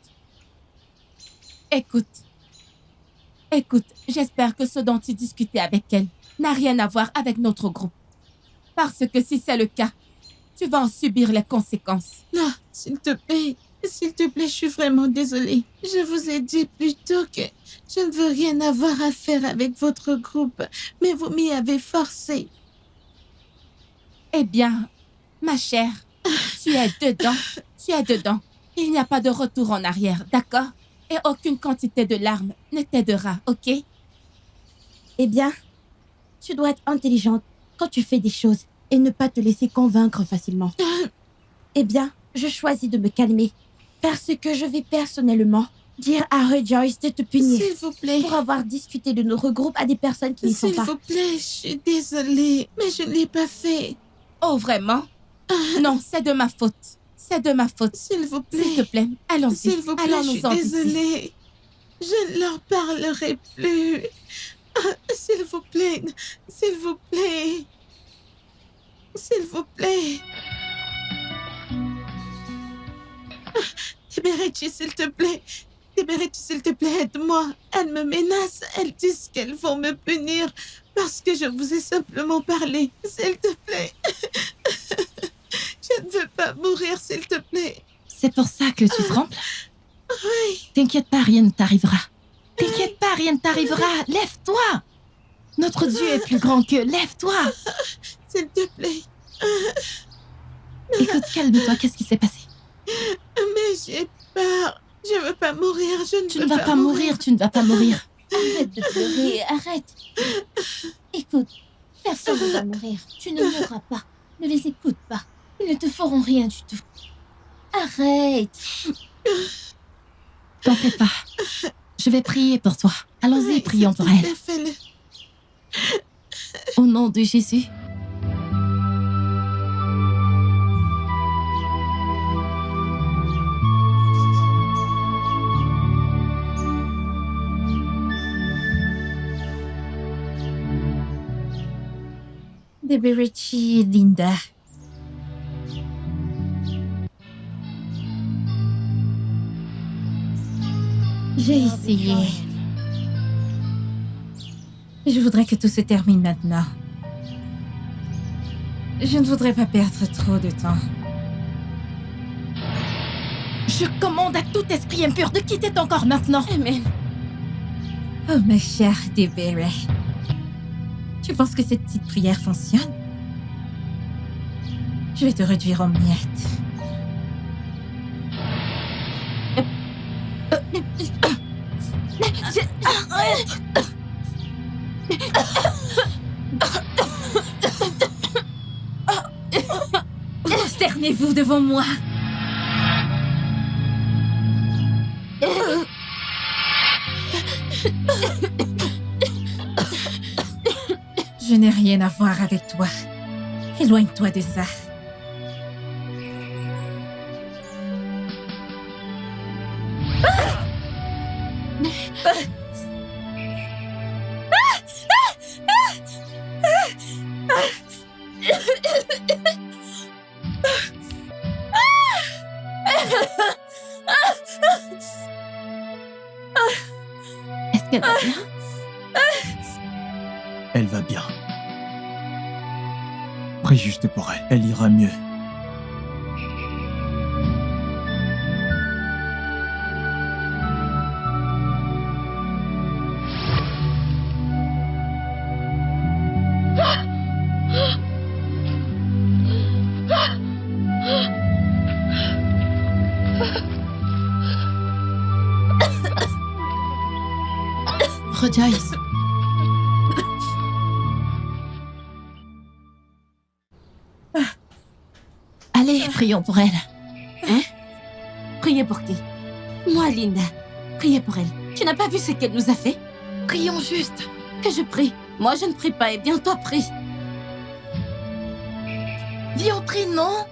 S5: Écoute, j'espère que ce dont tu discutais avec elle n'a rien à voir avec notre groupe. Parce que si c'est le cas, tu vas en subir les conséquences.
S8: Non, s'il te plaît, je suis vraiment désolée. Je vous ai dit plus tôt que je ne veux rien avoir à faire avec votre groupe, mais vous m'y avez forcé.
S5: Eh bien, ma chère, tu es dedans. Il n'y a pas de retour en arrière, d'accord? Et aucune quantité de larmes ne t'aidera, ok?
S12: Eh bien, tu dois être intelligente quand tu fais des choses et ne pas te laisser convaincre facilement. Eh bien, je choisis de me calmer parce que je vais personnellement dire à Rejoice de te punir.
S8: S'il vous plaît.
S12: Pour avoir discuté de notre groupe à des personnes qui n'y sont pas.
S8: S'il vous plaît, je suis désolée, mais je ne l'ai pas fait.
S5: Oh, vraiment? Non, c'est de ma faute. C'est de ma faute.
S8: S'il vous plaît.
S5: S'il te plaît, allons-y.
S8: S'il vous plaît, je suis désolée. Je ne leur parlerai plus. S'il vous plaît. S'il vous plaît. S'il vous plaît. Tiberichi, s'il te plaît. Tiberichi, s'il te plaît, aide-moi. Elles me menacent. Elles disent qu'elles vont me punir parce que je vous ai simplement parlé. S'il te plaît. Je ne veux pas mourir, s'il te plaît.
S1: C'est pour ça que tu trembles?
S8: Oui.
S1: T'inquiète pas, rien ne t'arrivera. T'inquiète pas, rien ne t'arrivera. Lève-toi. Notre Dieu est plus grand que... Lève-toi.
S8: S'il te plaît.
S1: Écoute, calme-toi. Qu'est-ce qui s'est passé?
S8: Mais j'ai peur. Je ne veux pas mourir.
S1: Tu ne vas pas mourir. Tu ne vas pas mourir.
S12: Arrête de pleurer. Arrête. Écoute, personne ne va mourir. Tu ne mourras pas. Ne les écoute pas. Ils ne te feront rien du tout. Arrête.
S1: T'en fais pas. Je vais prier pour toi. Allons-y, prions pour elle.
S8: Fais-le.
S1: Au nom de Jésus.
S4: Tiberichi, Linda. J'ai essayé. Je voudrais que tout se termine maintenant. Je ne voudrais pas perdre trop de temps.
S1: Je commande à tout esprit impur de quitter ton corps maintenant.
S4: Amen. Oh, ma chère Débéré. Tu penses que cette petite prière fonctionne? Je vais te réduire en miettes.
S1: Arrête!
S4: Prosternez-vous devant moi. Je n'ai rien à voir avec toi. Éloigne-toi de ça.
S1: Est-ce qu'elle va bien?
S2: Elle va bien. Prie juste pour elle. Elle ira mieux.
S1: Rejoice. Allez, prions pour elle.
S13: Hein? Priez pour qui? Moi, Linda. Priez pour elle. Tu n'as pas vu ce qu'elle nous a fait?
S1: Prions juste.
S13: Que je prie. Moi, je ne prie pas. Eh bien, toi, prie.
S1: Viens, on prie, non?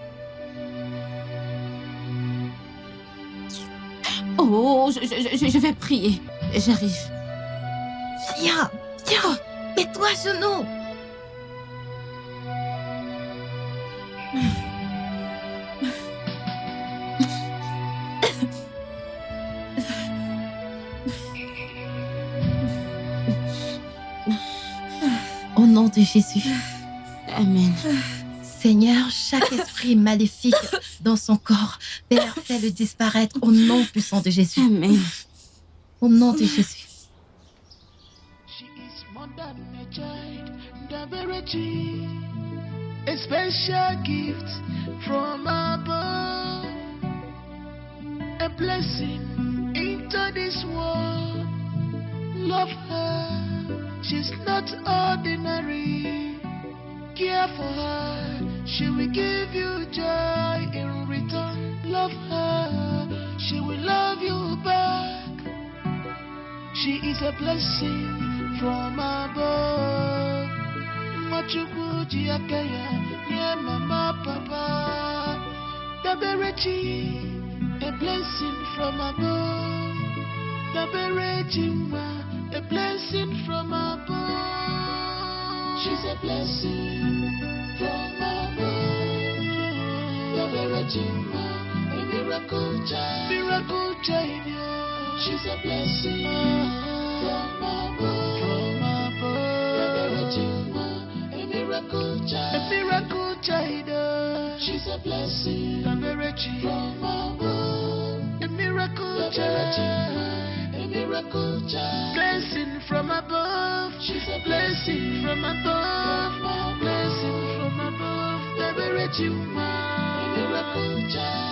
S13: Oh, je vais prier. J'arrive.
S1: Viens, viens. Mets-toi à genoux. Au nom de Jésus.
S13: Amen.
S1: Seigneur, chaque esprit maléfique dans son corps, Père, fais-le disparaître au nom puissant de Jésus.
S13: Amen.
S1: Au nom de Jésus.
S3: She is more than a child, Daberechi, a special gift from above, a blessing into this world. Love her, she's not ordinary. Care for her, she will give you joy in return. Love her, she will love you back. She is a blessing from above. Machuku jiakaya, yeah, mama, papa. Daberechi, a blessing from above. Daberechi, a blessing from above. She's a blessing from above. Daberechi, a miracle child. Miracle child, yeah. She's a blessing from above. From above. A miracle child. A miracle child. She's a blessing from above. A miracle child. A miracle child. Blessing from above. She's a blessing from above. Blessing from above. A miracle child.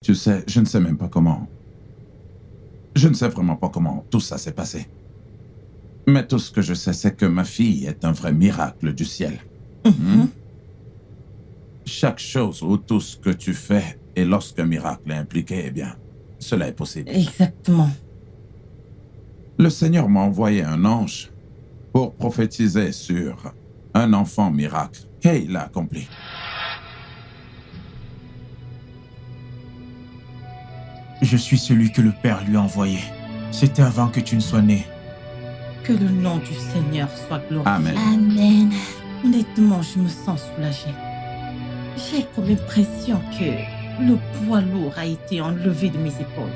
S9: Tu sais, je ne sais même pas comment. Je ne sais vraiment pas comment tout ça s'est passé. Mais tout ce que je sais, c'est que ma fille est un vrai miracle du ciel. Chaque chose ou tout ce que tu fais, et lorsqu'un miracle est impliqué, eh bien, cela est possible.
S7: Exactement.
S9: Le Seigneur m'a envoyé un ange pour prophétiser sur un enfant miracle. Et il l'a accompli.
S2: Je suis celui que le Père lui a envoyé. C'était avant que tu ne sois né.
S7: Que le nom du Seigneur soit glorifié.
S9: Amen.
S12: Amen.
S7: Honnêtement, je me sens soulagée. J'ai comme l'impression que Le poids lourd a été enlevé de mes épaules.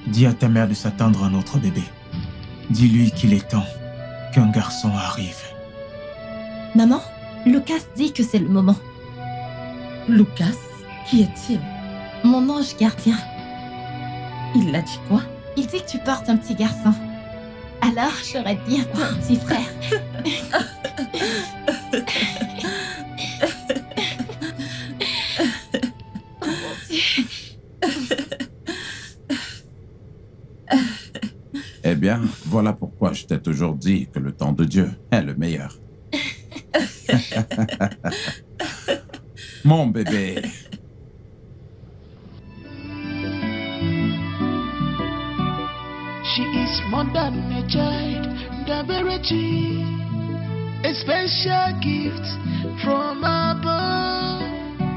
S2: Dis à ta mère de s'attendre à notre bébé. Dis-lui qu'il est temps qu'un garçon arrive.
S1: Maman, Lucas dit que c'est le moment.
S7: Lucas, qui est-il?
S1: Mon ange gardien.
S7: Il a dit quoi?
S1: Il dit que tu portes un petit garçon. Alors, j'aurai bientôt un petit frère. Oh mon Dieu.
S9: Eh bien, voilà pourquoi je t'ai toujours dit que le temps de Dieu est le meilleur. Mon bébé.
S3: She is more than a child, Daberechi, a special gift from above.